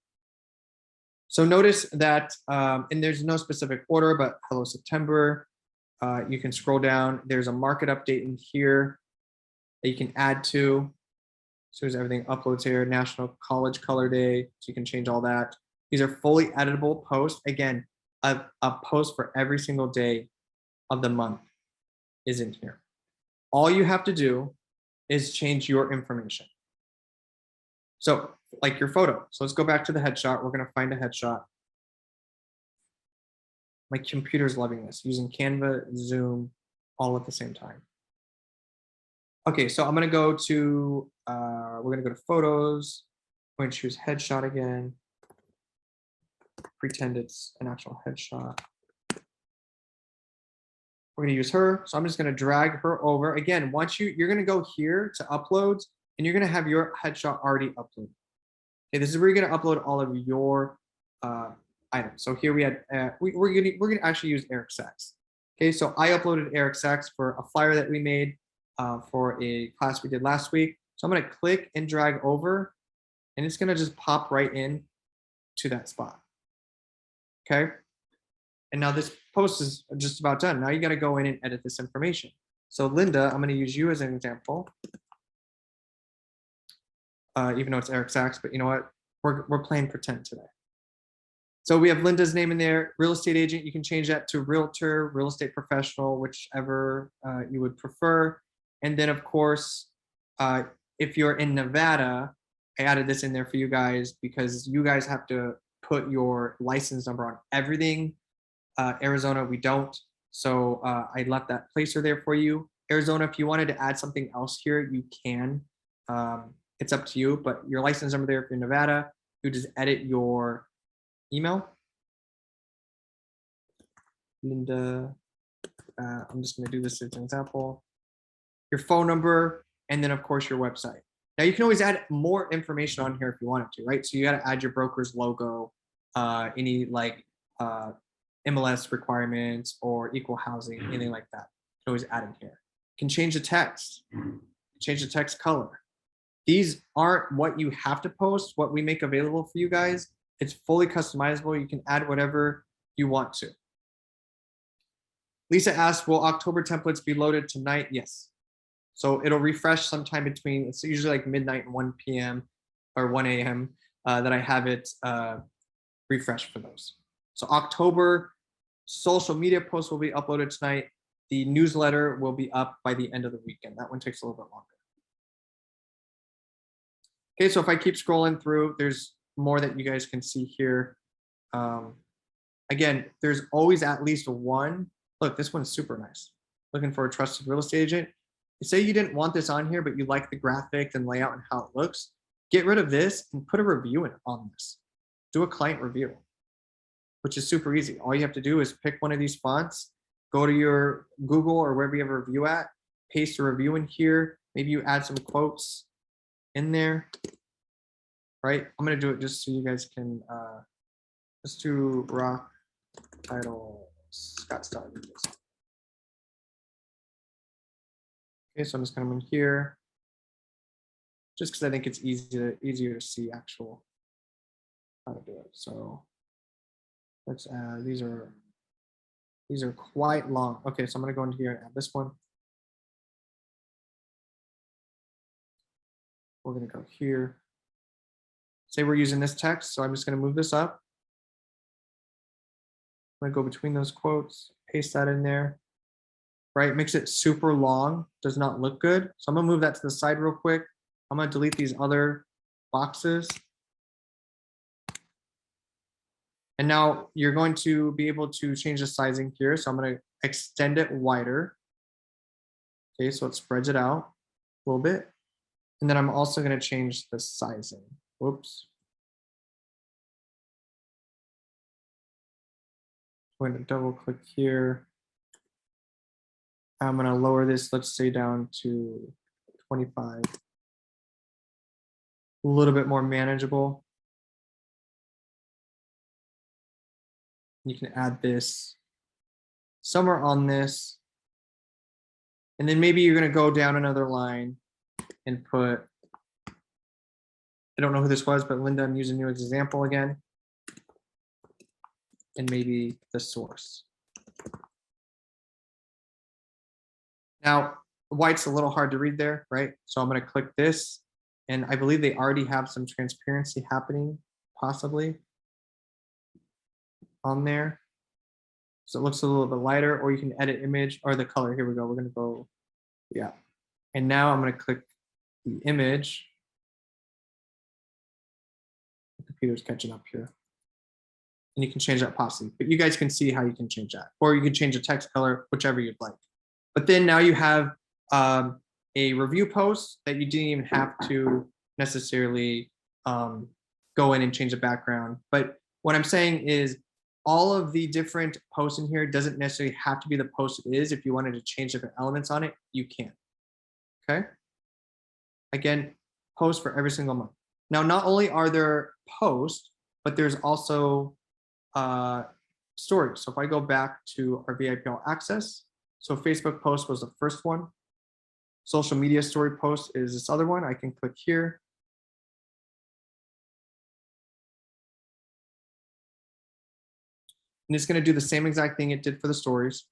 So notice that, and there's no specific order, but hello September. You can scroll down. There's a market update in here that you can add to. So as everything uploads here, National College Color Day. So you can change all that. These are fully editable posts. Again, a post for every single day of the month is in here. All you have to do is change your information. So like your photo. So let's go back to the headshot. We're going to find a headshot. My computer's loving this, using Canva, Zoom, all at the same time. Okay, so I'm going to go to, we're going to go to photos. I'm going to choose headshot again. Pretend it's an actual headshot. We're going to use her. So I'm just going to drag her over. Again, once you're going to go here to uploads, and you're going to have your headshot already uploaded. Okay, this is where you're going to upload all of your items. So here we had, we're going to actually use Eric Sachs. Okay, so I uploaded Eric Sachs for a flyer that we made for a class we did last week. So I'm going to click and drag over, and it's going to just pop right in to that spot. Okay. And now this post is just about done. Now you got to go in and edit this information. So Linda, I'm going to use you as an example. Even though it's Eric Sachs, but you know what? We're playing pretend today. So we have Linda's name in there, real estate agent. You can change that to realtor, real estate professional, whichever you would prefer. And then of course, if you're in Nevada, I added this in there for you guys because you guys have to put your license number on everything. Arizona, we don't. So I left that placer there for you. Arizona, if you wanted to add something else here, you can. It's up to you, but your license number there if you're in Nevada, you just edit your email. Linda, I'm just going to do this as an example. Your phone number, and then of course your website. Now you can always add more information on here if you wanted to, right? So you got to add your broker's logo, any like MLS requirements or equal housing, anything like that. You can always add in here. You can change the text, change the text color. These aren't what you have to post, what we make available for you guys. It's fully customizable. You can add whatever you want to. Lisa asked, will October templates be loaded tonight? Yes. So it'll refresh sometime between, it's usually like midnight and 1 p.m. or 1 a.m. That I have it refreshed for those. So October social media posts will be uploaded tonight. The newsletter will be up by the end of the weekend. That one takes a little bit longer. Okay, so if I keep scrolling through, there's more that you guys can see here. Again, there's always at least one. Look, this one's super nice. Looking for a trusted real estate agent. Say you didn't want this on here, but you like the graphics and layout and how it looks. Get rid of this and put a review in on this. Do a client review, which is super easy. All you have to do is pick one of these fonts, go to your Google or wherever you have a review at, paste a review in here. Maybe you add some quotes in there, right? I'm gonna do it just so you guys can, let's do rock title Scott Star. Okay, so I'm just gonna come in here, just because I think it's easier to see actual how to do it. So let's add, these are quite long. Okay, so I'm gonna go into here and add this one. We're gonna go here. Say we're using this text, so I'm just gonna move this up. I'm gonna go between those quotes, paste that in there, right? Makes it super long, does not look good. So I'm gonna move that to the side real quick. I'm gonna delete these other boxes. And now you're going to be able to change the sizing here. So I'm gonna extend it wider. Okay, so it spreads it out a little bit. And then I'm also gonna change the sizing. Whoops. I'm going to double click here. I'm going to lower this, let's say down to 25. A little bit more manageable. You can add this somewhere on this. And then maybe you're going to go down another line and put, I don't know who this was, but Linda, I'm using you as an example again. And maybe the source. Now, white's a little hard to read there, right? So I'm going to click this, and I believe they already have some transparency happening, possibly, on there. So it looks a little bit lighter, or you can edit image or the color. Here we go. We're going to go, yeah. And now I'm going to click the image. The computer's catching up here. And you can change that possibly, but you guys can see how you can change that, or you can change the text color, whichever you'd like. But then now you have a review post that you didn't even have to necessarily go in and change the background. But what I'm saying is all of the different posts in here doesn't necessarily have to be the post it is. If you wanted to change different elements on it, you can. Okay. Again, posts for every single month. Now, not only are there posts, but there's also stories. So if I go back to our VIP All Access, so Facebook post was the first one. Social media story post is this other one. I can click here. And it's going to do the same exact thing it did for the stories.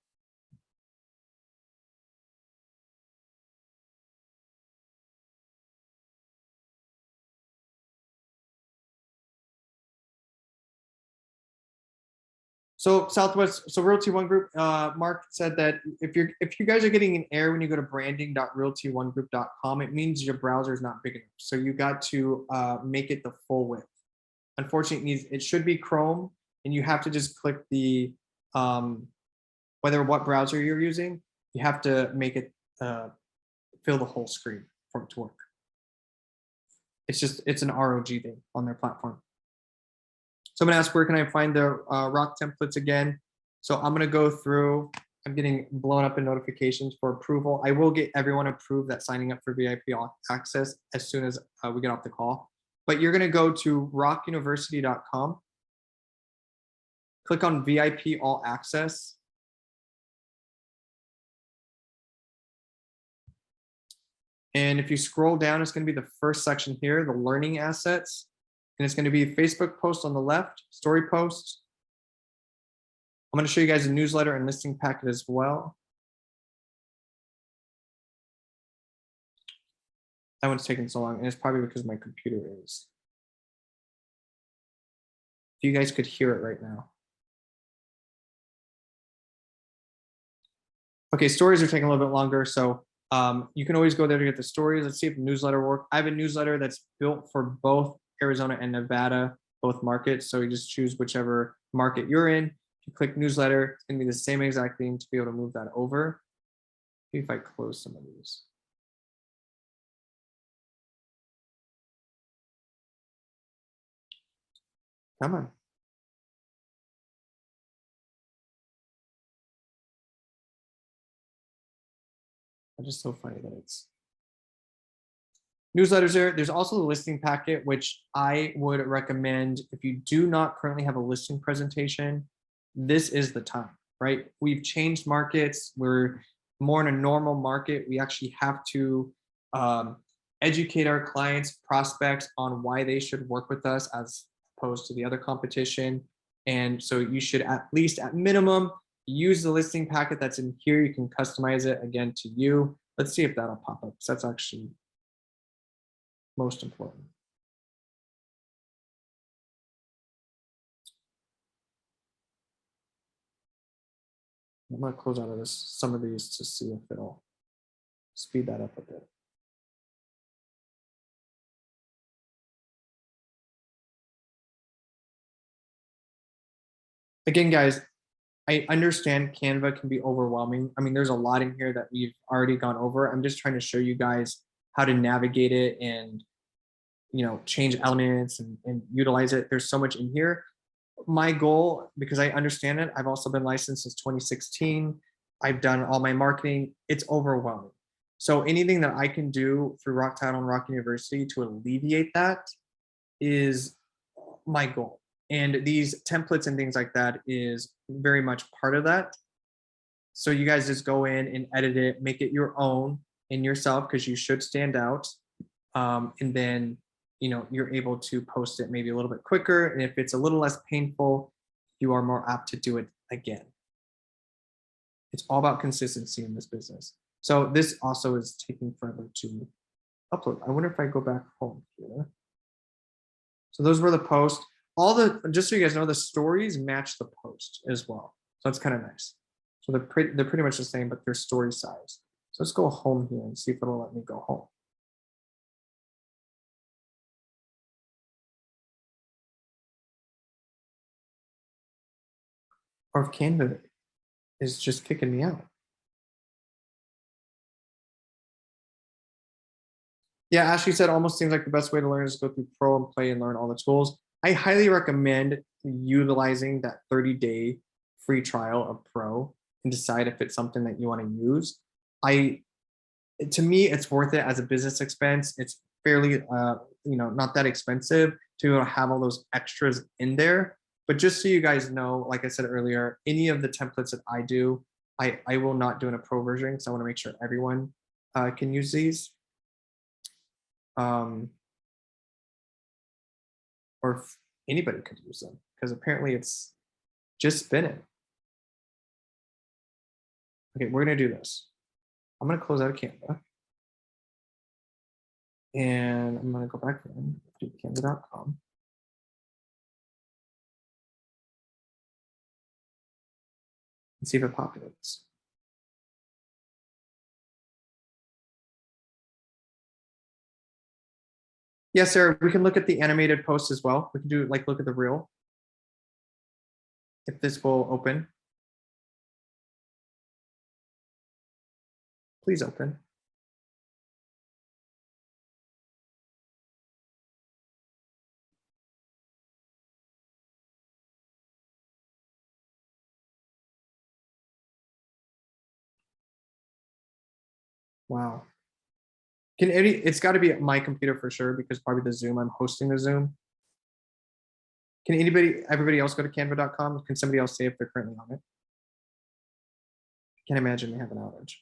So Southwest, so Realty One Group, Mark said that if you guys are getting an error when you go to branding.realty1group.com, it means your browser is not big enough. So you got to make it the full width. Unfortunately, it should be Chrome, and you have to just click the whether what browser you're using, you have to make it fill the whole screen for it to work. It's an ROG thing on their platform. So I'm going to ask, where can I find the rock templates again? So I'm going to go through. I'm getting blown up in notifications for approval. I will get everyone approved that's signing up for VIP access as soon as we get off the call. But you're going to go to rockuniversity.com. Click on VIP All Access. And if you scroll down, it's going to be the first section here, the learning assets. And it's going to be a Facebook post on the left, story posts. I'm going to show you guys a newsletter and listing packet as well. That one's taking so long, and it's probably because my computer is. If you guys could hear it right now. Okay, stories are taking a little bit longer, so you can always go there to get the stories. Let's see if the newsletter works. I have a newsletter that's built for both Arizona and Nevada, both markets. So you just choose whichever market you're in. If you click newsletter, it's going to be the same exact thing to be able to move that over. Maybe if I close some of these. Come on. It's just so funny that it's newsletters there. There's also the listing packet, which I would recommend if you do not currently have a listing presentation, this is the time, right? We've changed markets. We're more in a normal market. We actually have to educate our clients, prospects on why they should work with us as opposed to the other competition. And so you should at least at minimum use the listing packet that's in here. You can customize it again to you. Let's see if that'll pop up. So that's actually most important. I'm going to close out of some of these to see if it'll speed that up a bit. Again, guys, I understand Canva can be overwhelming. I mean, there's a lot in here that we've already gone over. I'm just trying to show you guys how to navigate it and, you know, change elements and utilize it. There's so much in here. my goal, because I understand it, I've also been licensed since 2016. I've done all my marketing. It's overwhelming. So anything that I can do through Rock Title and Rock University to alleviate that is my goal. And these templates and things like that is very much part of that. So you guys just go in and edit it, make it your own and yourself, because you should stand out. And then, you're able to post it maybe a little bit quicker. And if it's a little less painful, you are more apt to do it again. It's all about consistency in this business. So this also is taking forever to upload. I wonder if I go back home here. So those were the posts. Just so you guys know, the stories match the post as well. So it's kind of nice. So they're pretty much the same, but they're story size. So let's go home here and see if it'll let me go home. Or if Canva is just kicking me out. Yeah, Ashley said almost seems like the best way to learn is to go through Pro and Play and learn all the tools. I highly recommend utilizing that 30-day free trial of Pro and decide if it's something that you want to use. To me, it's worth it as a business expense. It's fairly, not that expensive to have all those extras in there. But just so you guys know, like I said earlier, any of the templates that I do, I will not do in a Pro version because I want to make sure everyone can use these. Or if anybody could use them, because apparently it's just spinning. Okay, we're gonna do this. I'm gonna close out of Canva. And I'm gonna go back in to canva.com. And see if it populates. Yes, Sarah, we can look at the animated posts as well. We can do look at the reel. If this will open. Please open. Wow. It's got to be my computer for sure, because probably the Zoom, I'm hosting the Zoom. Can everybody else go to canva.com? Can somebody else say if they're currently on it? I can't imagine they have an outage.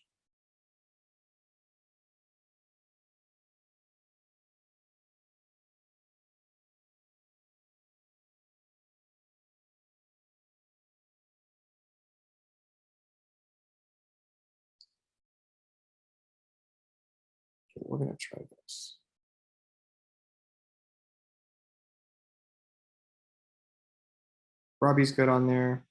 Okay, we're gonna try this. Robbie's good on there.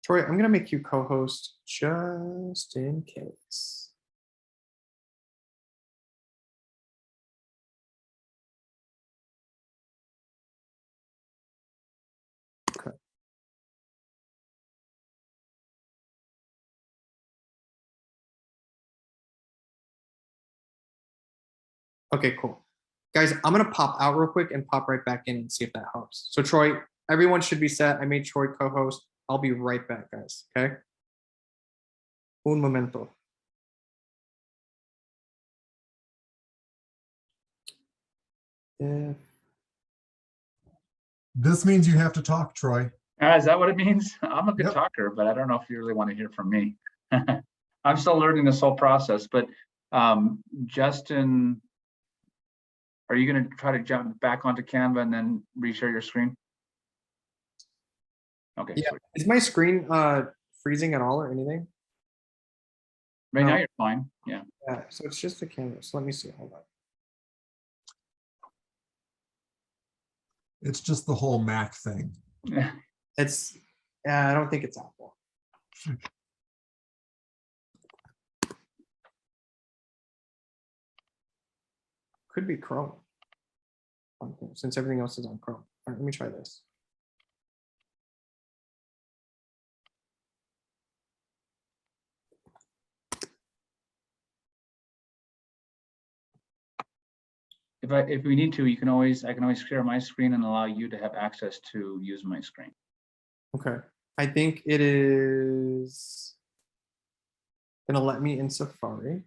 Troy, I'm gonna make you co-host just in case. Okay. Okay, cool. Guys, I'm gonna pop out real quick and pop right back in and see if that helps. So Troy, everyone should be set. I made Troy co-host. I'll be right back, guys, okay? Un momento. If This means you have to talk, Troy. Is that what it means? I'm a good Yep. talker, but I don't know if you really want to hear from me. I'm still learning this whole process, but Justin, are you going to try to jump back onto Canva and then reshare your screen? Okay. Yeah. Sweet. Is my screen freezing at all or anything? Right No. now you're fine. Yeah. Yeah, so it's just the canvas. Let me see. Hold on. It's just the whole Mac thing. It's I don't think it's Apple. Could be Chrome. Okay, since everything else is on Chrome. All right, let me try this. if we need to, I can always share my screen and allow you to have access to use my screen. Okay. I think it is gonna let me in Safari.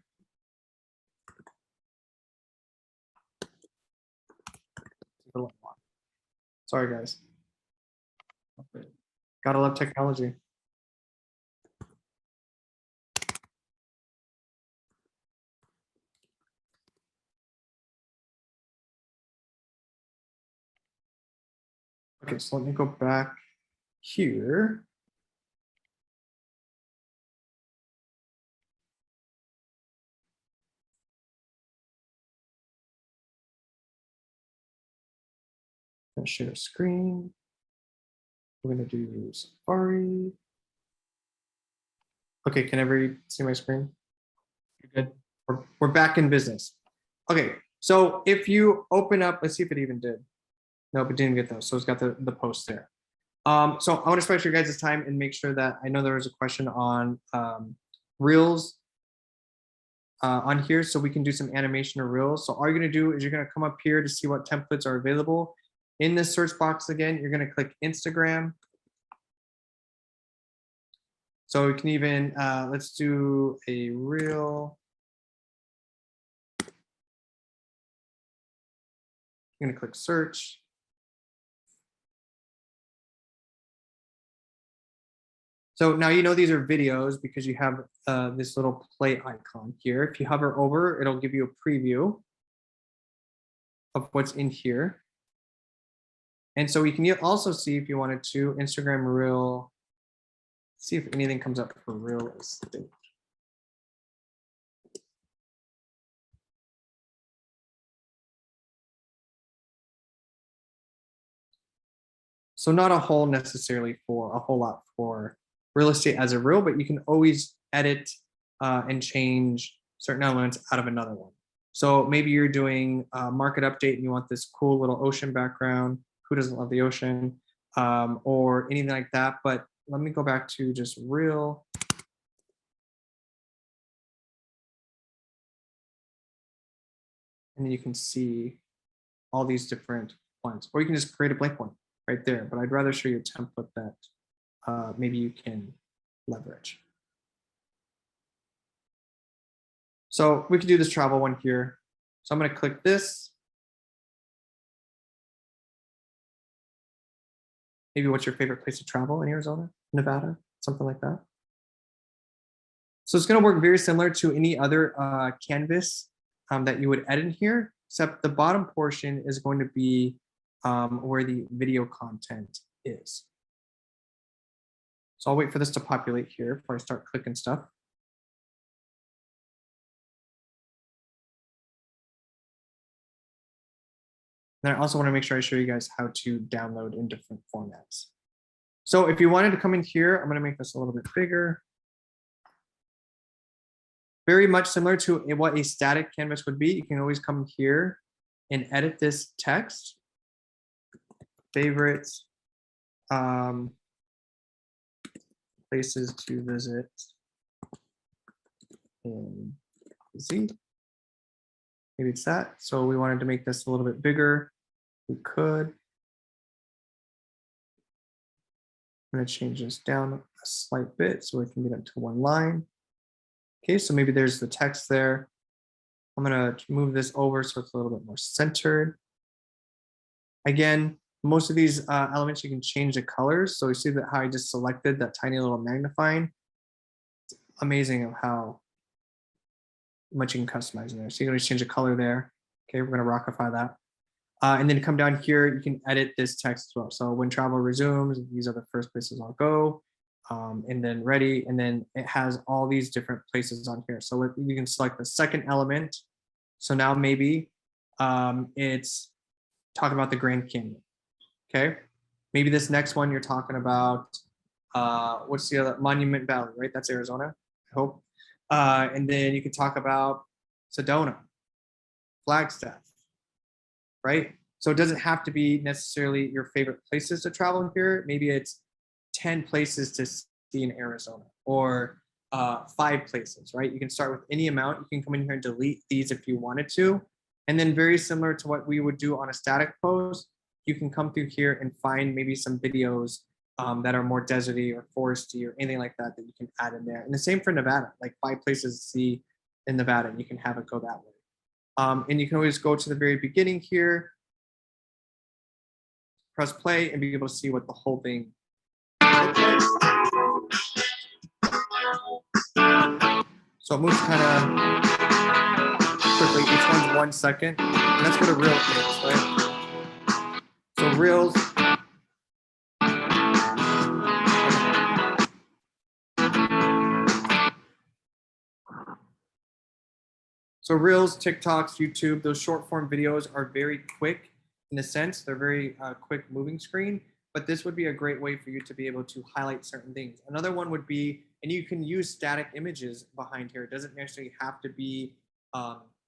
Sorry, guys. Gotta love technology. Okay, so let me go back here. Gonna share screen. We're gonna do Safari. Okay, can everybody see my screen? You're good. We're back in business. Okay, so if you open up, let's see if it even did. Nope, it didn't get those. So it's got the post there. So I want to spend your guys' time and make sure that I know there was a question on Reels on here, so we can do some animation of Reels. So all you're gonna do is you're gonna come up here to see what templates are available. In this search box again, you're gonna click Instagram. So we can even, let's do a reel. I'm gonna click search. So now you know these are videos because you have this little play icon here. If you hover over, it'll give you a preview of what's in here. And so we can also see if you wanted to Instagram reel, see if anything comes up for real estate. So not a whole necessarily for a whole lot for real estate as a reel, but you can always edit and change certain elements out of another one. So maybe you're doing a market update and you want this cool little ocean background. Who doesn't love the ocean? Or anything like that. But let me go back to just reel. And you can see all these different ones, or you can just create a blank one right there. But I'd rather show you a template that maybe you can leverage. So we can do this travel one here. So I'm going to click this. Maybe what's your favorite place to travel in Arizona, Nevada, something like that. So it's going to work very similar to any other canvas that you would edit here, except the bottom portion is going to be where the video content is. So I'll wait for this to populate here before I start clicking stuff. And I also want to make sure I show you guys how to download in different formats. So if you wanted to come in here, I'm going to make this a little bit bigger. Very much similar to what a static canvas would be. You can always come here and edit this text. Favorites, places to visit in Z. Maybe it's that. So we wanted to make this a little bit bigger. We could. I'm going to change this down a slight bit so we can get it to one line. Okay, so maybe there's the text there. I'm going to move this over so it's a little bit more centered. Again, most of these elements you can change the colors. So you see that how I just selected that tiny little magnifying. It's amazing of how much you can customize in there. So you're going to change the color there. Okay, we're going to rockify that. And then come down here, you can edit this text as well. So when travel resumes, these are the first places I'll go. And then ready, and then it has all these different places on here. So you can select the second element. So now maybe it's talking about the Grand Canyon. Okay, maybe this next one you're talking about what's the other, Monument Valley, right? That's Arizona, I hope. And then you can talk about Sedona, Flagstaff, right? So it doesn't have to be necessarily your favorite places to travel here. Maybe it's 10 places to see in Arizona, or 5 places, right? You can start with any amount. You can come in here and delete these if you wanted to. And then very similar to what we would do on a static post, you can come through here and find maybe some videos that are more deserty or foresty or anything like that that you can add in there. And the same for Nevada, like 5 places to see in Nevada, and you can have it go that way. And you can always go to the very beginning here, press play, and be able to see what the whole thing looks like. So it moves kind of quickly. Each one's 1 second. And that's what a reel is, right? So reels. So reels, TikToks, YouTube, those short form videos are very quick in a sense. They're very quick moving screen, but this would be a great way for you to be able to highlight certain things. Another one would be, and you can use static images behind here. It doesn't necessarily have to be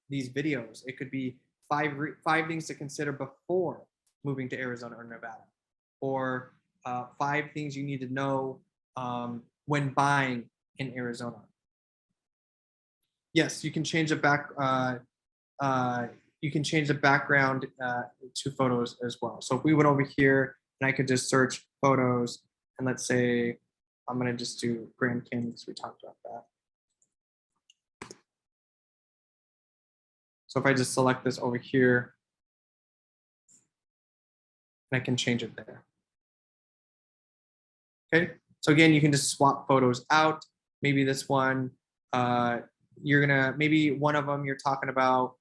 these videos. It could be five things to consider before moving to Arizona or Nevada, or 5 things you need to know when buying in Arizona. Yes, you can change the you can change the background to photos as well. So if we went over here and I could just search photos, and let's say I'm gonna just do Grand Canyon because we talked about that. So if I just select this over here, I can change it there. Okay, so again, you can just swap photos out. Maybe this one, you're gonna, maybe one of them you're talking about,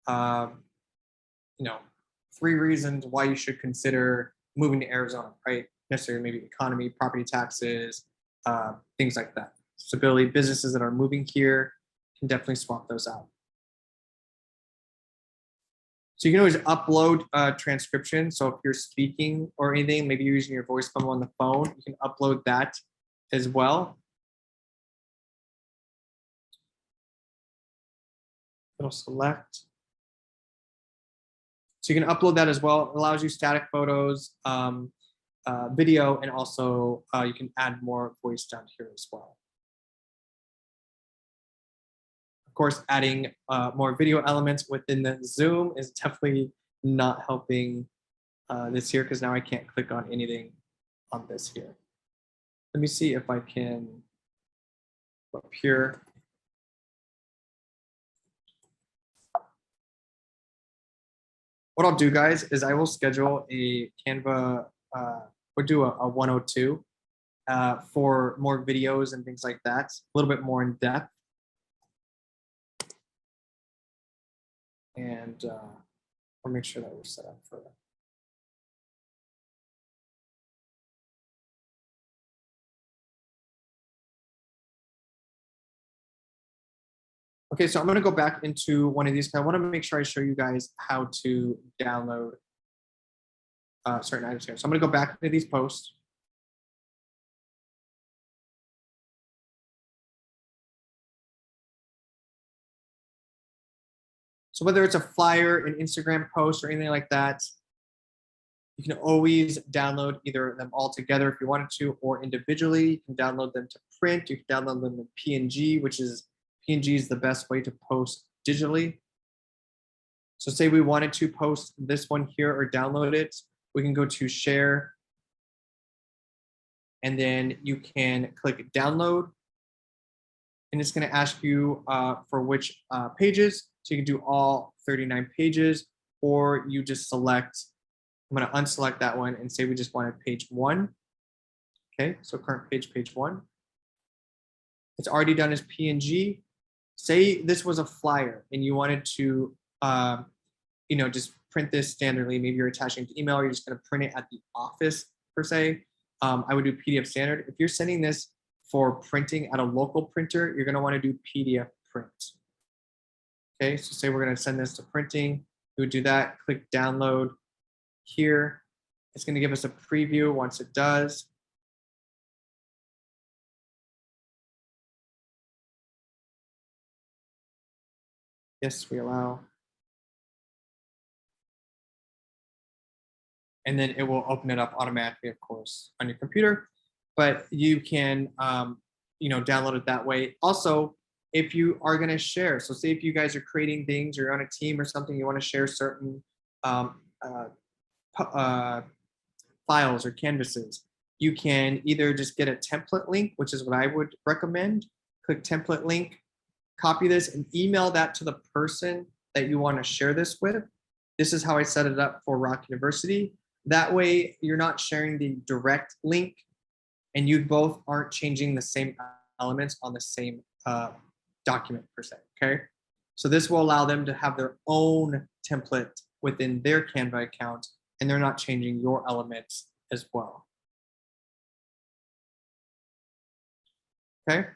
you know, 3 reasons why you should consider moving to Arizona, right? Necessarily maybe economy, property taxes, things like that. Stability, businesses that are moving here, can definitely swap those out. So you can always upload transcription. So if you're speaking or anything, maybe you're using your voice memo on the phone, you can upload that as well. It'll select. So you can upload that as well. It allows you static photos, video, and also you can add more voice down here as well. Of course, adding more video elements within the Zoom is definitely not helping this here, because now I can't click on anything on this here. Let me see if I can go up here. What I'll do, guys, is I will schedule a Canva, we'll do a 102 for more videos and things like that, a little bit more in depth. And I'll make sure that we're set up for that. Okay, so I'm going to go back into one of these. I want to make sure I show you guys how to download certain items here. So I'm going to go back into these posts. So whether it's a flyer, an Instagram post, or anything like that, you can always download either them all together if you wanted to, or individually. You can download them to print. You can download them in PNG, which is PNG is the best way to post digitally. So say we wanted to post this one here or download it, we can go to share, and then you can click download, and it's going to ask you for which pages. So you can do all 39 pages, or you just select, I'm going to unselect that one and say we just wanted page 1. Okay, so current page, page 1. It's already done as PNG. Say this was a flyer and you wanted to, you know, just print this standardly. Maybe you're attaching to email, or you're just going to print it at the office per se. I would do PDF standard. If you're sending this for printing at a local printer, you're going to want to do PDF print. Okay, so say we're going to send this to printing. We would do that. Click download here. It's going to give us a preview once it does. Yes, we allow. And then it will open it up automatically, of course, on your computer. But you can, you know, download it that way. Also, if you are going to share, so say if you guys are creating things, you're on a team or something, you want to share certain files or canvases, you can either just get a template link, which is what I would recommend. Click template link, copy this and email that to the person that you want to share this with. This is how I set it up for Rock University. That way you're not sharing the direct link and you both aren't changing the same elements on the same document per se, okay? So this will allow them to have their own template within their Canva account and they're not changing your elements as well. Okay.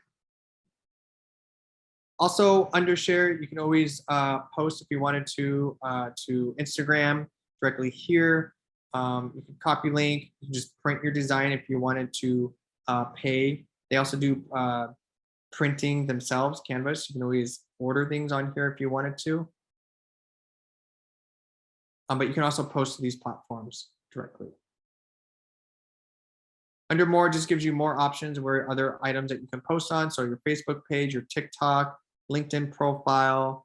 Also, under share, you can always post if you wanted to Instagram directly here. You can copy link. You can just print your design if you wanted to pay. They also do printing themselves, Canvas. You can always order things on here if you wanted to. But you can also post to these platforms directly. Under more just gives you more options where other items that you can post on. So your Facebook page, your TikTok, LinkedIn profile,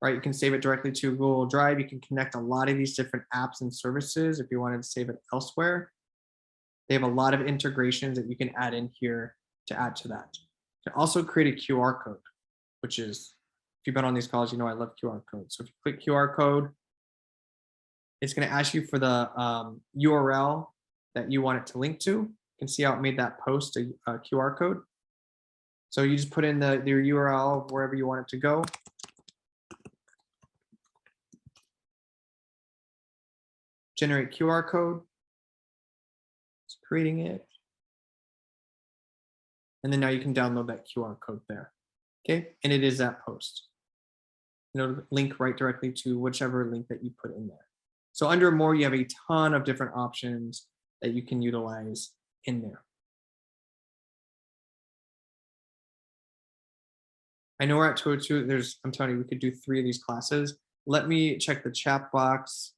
right? You can save it directly to Google Drive. You can connect a lot of these different apps and services if you wanted to save it elsewhere. They have a lot of integrations that you can add in here to add to that. You can also create a QR code, which is, if you've been on these calls, you know I love QR codes. So if you click QR code, it's going to ask you for the URL that you want it to link to. You can see how it made that post a QR code. So you just put in your URL of wherever you want it to go. Generate QR code. It's creating it. And then now you can download that QR code there. Okay, and it is that post. It'll link right directly to whichever link that you put in there. So under more, you have a ton of different options that you can utilize in there. I know we're at 202. I'm telling you, we could do 3 of these classes. Let me check the chat box.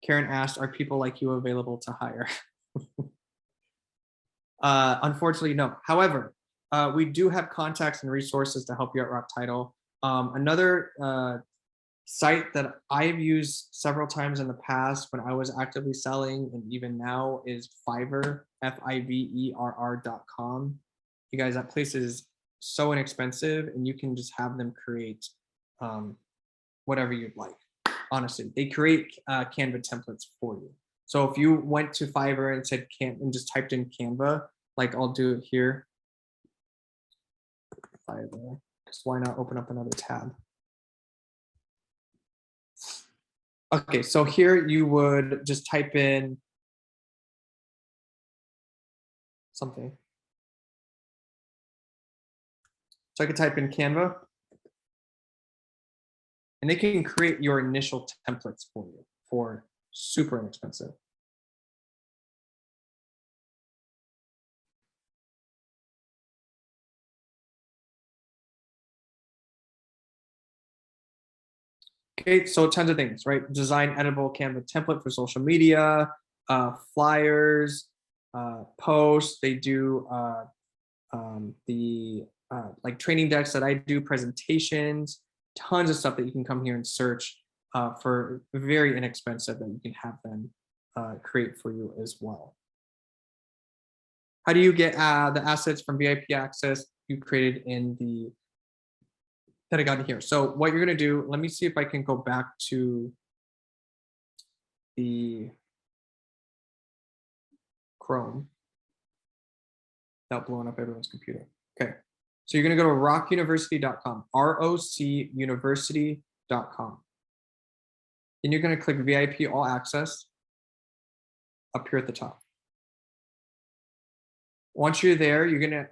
Karen asked, are people like you available to hire? Unfortunately, no. However, we do have contacts and resources to help you at Rock Title. Another site that I've used several times in the past when I was actively selling and even now is Fiverr, Fiverr.com. You guys, that place is so inexpensive and you can just have them create whatever you'd like. Honestly, they create Canva templates for you. So if you went to Fiverr and said and just typed in Canva, like I'll do it here. Fiverr, because why not open up another tab? Okay, so here you would just type in something. So I could type in Canva. And they can create your initial templates for you for super inexpensive. Okay, so tons of things, right? Design editable Canva template for social media, flyers, posts. They do like training decks that I do, presentations, tons of stuff that you can come here and search for very inexpensive that you can have them create for you as well. How do you get the assets from VIP access you created in the that I got in here? So what you're gonna do, let me see if I can go back to the Chrome without blowing up everyone's computer. Okay, so you're gonna go to rockuniversity.com, ROCuniversity.com. Then you're gonna click VIP All Access up here at the top. Once you're there,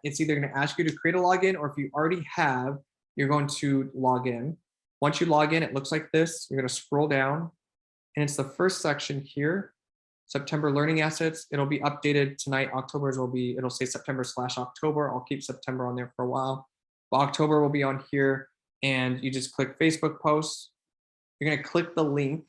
it's either gonna ask you to create a login, or if you already have, you're going to log in. Once you log in, it looks like this. You're gonna scroll down, and it's the first section here, September learning assets. It'll be updated tonight. October's it'll say September/October. I'll keep September on there for a while. But October will be on here, and you just click Facebook posts. You're gonna click the link.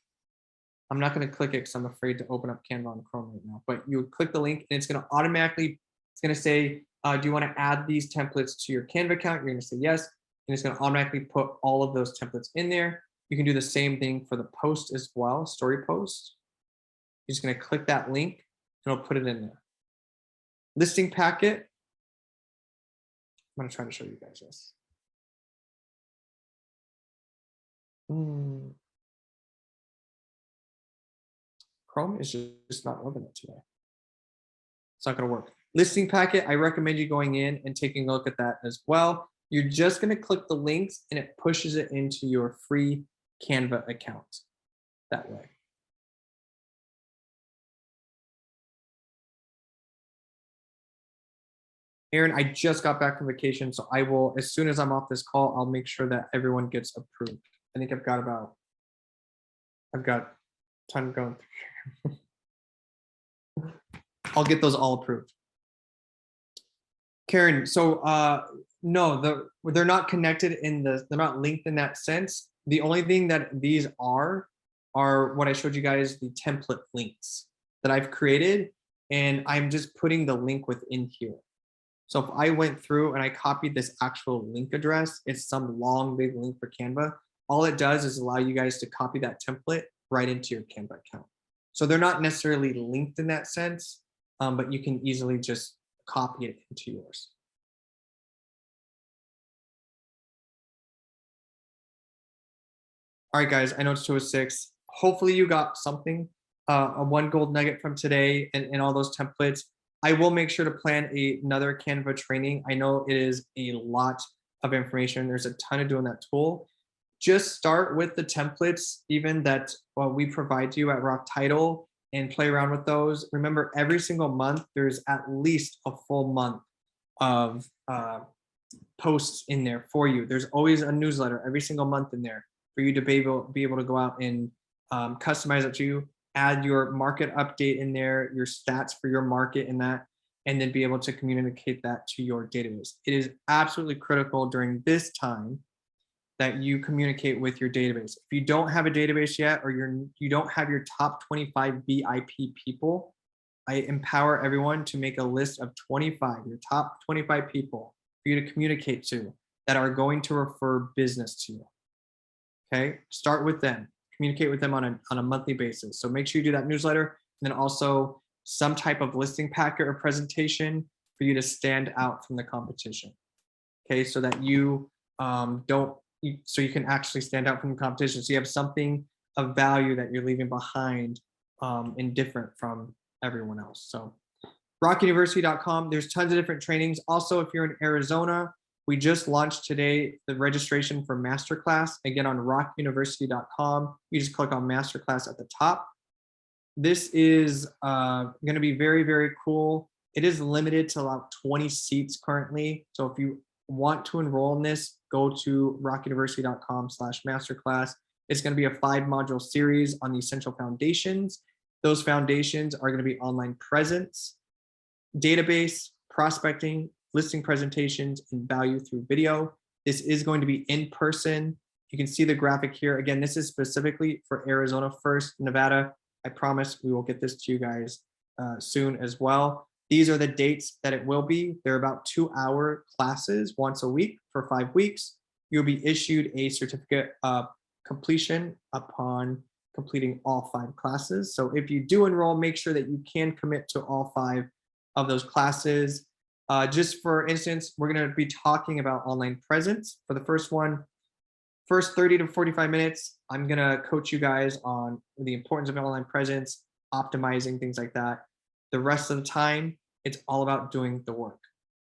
I'm not gonna click it because I'm afraid to open up Canva on Chrome right now, but you would click the link and it's gonna automatically, it's gonna say Do you want to add these templates to your Canva account? You're going to say yes, and it's going to automatically put all of those templates in there. You can do the same thing for the post as well, story post. You're just going to click that link and it'll put it in there. Listing packet. I'm going to try to show you guys this. Chrome is just not loving it today. It's not going to work. Listing packet, I recommend you going in and taking a look at that as well. You're just going to click the links and it pushes it into your free Canva account that way. Aaron, I just got back from vacation, so I will, as soon as I'm off this call, I'll make sure that everyone gets approved. I think I've got time going through. I'll get those all approved. Karen, so no, they're not connected they're not linked in that sense. The only thing that these are what I showed you guys, the template links that I've created, and I'm just putting the link within here. So if I went through and I copied this actual link address, it's some long, big link for Canva. All it does is allow you guys to copy that template right into your Canva account. So they're not necessarily linked in that sense, but you can easily just copy it into yours. All right, guys, I know it's 2:06. Hopefully you got something, a one gold nugget from today and all those templates. I will make sure to plan another Canva training. I know it is a lot of information. There's a ton to do in that tool. Just start with the templates, even that we provide you at Rock Title, and play around with those. Remember, every single month, there's at least a full month of posts in there for you. There's always a newsletter every single month in there for you to be able to go out and customize it to you. Add your market update in there, your stats for your market in that, and then be able to communicate that to your database. It is absolutely critical during this time that you communicate with your database. If you don't have a database yet, or you don't have your top 25 VIP people, I empower everyone to make a list of 25, your top 25 people for you to communicate to that are going to refer business to you. Okay, start with them. Communicate with them on a monthly basis. So make sure you do that newsletter, and then also some type of listing packet or presentation for you to stand out from the competition. Okay, so that you so you can actually stand out from the competition. So you have something of value that you're leaving behind and different from everyone else. So rockuniversity.com, there's tons of different trainings. Also, if you're in Arizona, we just launched today the registration for masterclass. Again, on rockuniversity.com, you just click on masterclass at the top. This is going to be very, very cool. It is limited to about 20 seats currently. So if you want to enroll in this, go to rockuniversity.com/masterclass. It's going to be a 5-module series on the essential foundations. Those foundations are going to be online presence, database, prospecting, listing presentations, and value through video. This is going to be in person. You can see the graphic here. Again, this is specifically for Arizona first, Nevada. I promise we will get this to you guys soon as well. These are the dates that it will be. They're about 2-hour classes once a week for 5 weeks. You'll be issued a certificate of completion upon completing all 5 classes. So if you do enroll, make sure that you can commit to all 5 of those classes. Just for instance, we're going to be talking about online presence for the first one. First 30 to 45 minutes, I'm going to coach you guys on the importance of online presence, optimizing, things like that. The rest of the time, it's all about doing the work.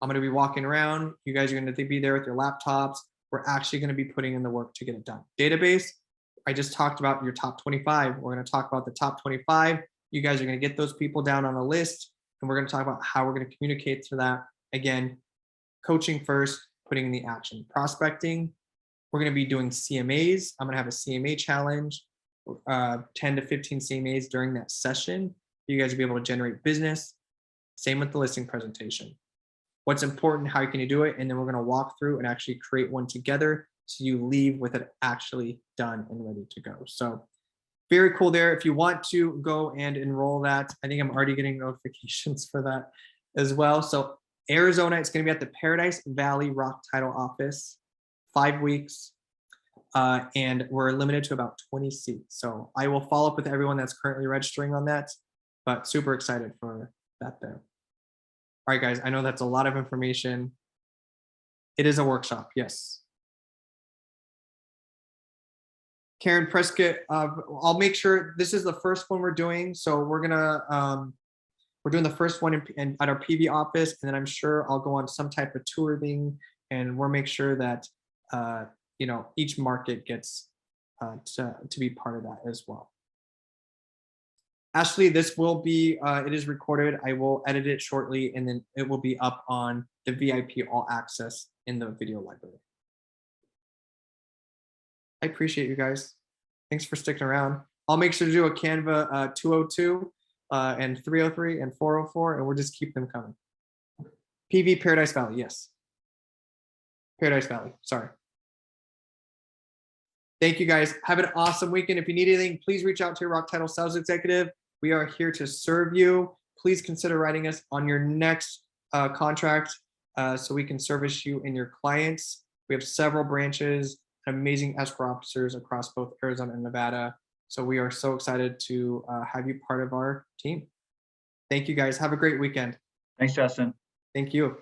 I'm going to be walking around. You guys are going to be there with your laptops. We're actually going to be putting in the work to get it done. Database, I just talked about your top 25. We're going to talk about the top 25. You guys are going to get those people down on a list, and we're going to talk about how we're going to communicate to that. Again, coaching first, putting in the action. Prospecting, we're going to be doing CMAs. I'm going to have a CMA challenge, 10 to 15 CMAs during that session. You guys will be able to generate business. Same with the listing presentation. What's important, how can you do it? And then we're going to walk through and actually create one together so you leave with it actually done and ready to go. So very cool there. If you want to go and enroll that, I think I'm already getting notifications for that as well. So Arizona, it's going to be at the Paradise Valley Rock Title office, 5 weeks. And we're limited to about 20 seats. So I will follow up with everyone that's currently registering on that, but super excited for that there. All right, guys, I know that's a lot of information. It is a workshop, yes. Karen Prescott, I'll make sure this is the first one we're doing. So we're doing the first one at our PV office, and then I'm sure I'll go on some type of tour thing, and we'll make sure that you know, each market gets to be part of that as well. Ashley, this will be, it is recorded. I will edit it shortly, and then it will be up on the VIP All Access in the video library. I appreciate you guys. Thanks for sticking around. I'll make sure to do a Canva 202 and 303 and 404, and we'll just keep them coming. PV Paradise Valley, yes. Paradise Valley, sorry. Thank you guys. Have an awesome weekend. If you need anything, please reach out to your Rock Title sales executive. We are here to serve you. Please consider writing us on your next contract so we can service you and your clients. We have several branches, amazing escrow officers across both Arizona and Nevada. So we are so excited to have you part of our team. Thank you guys. Have a great weekend. Thanks, Justin. Thank you.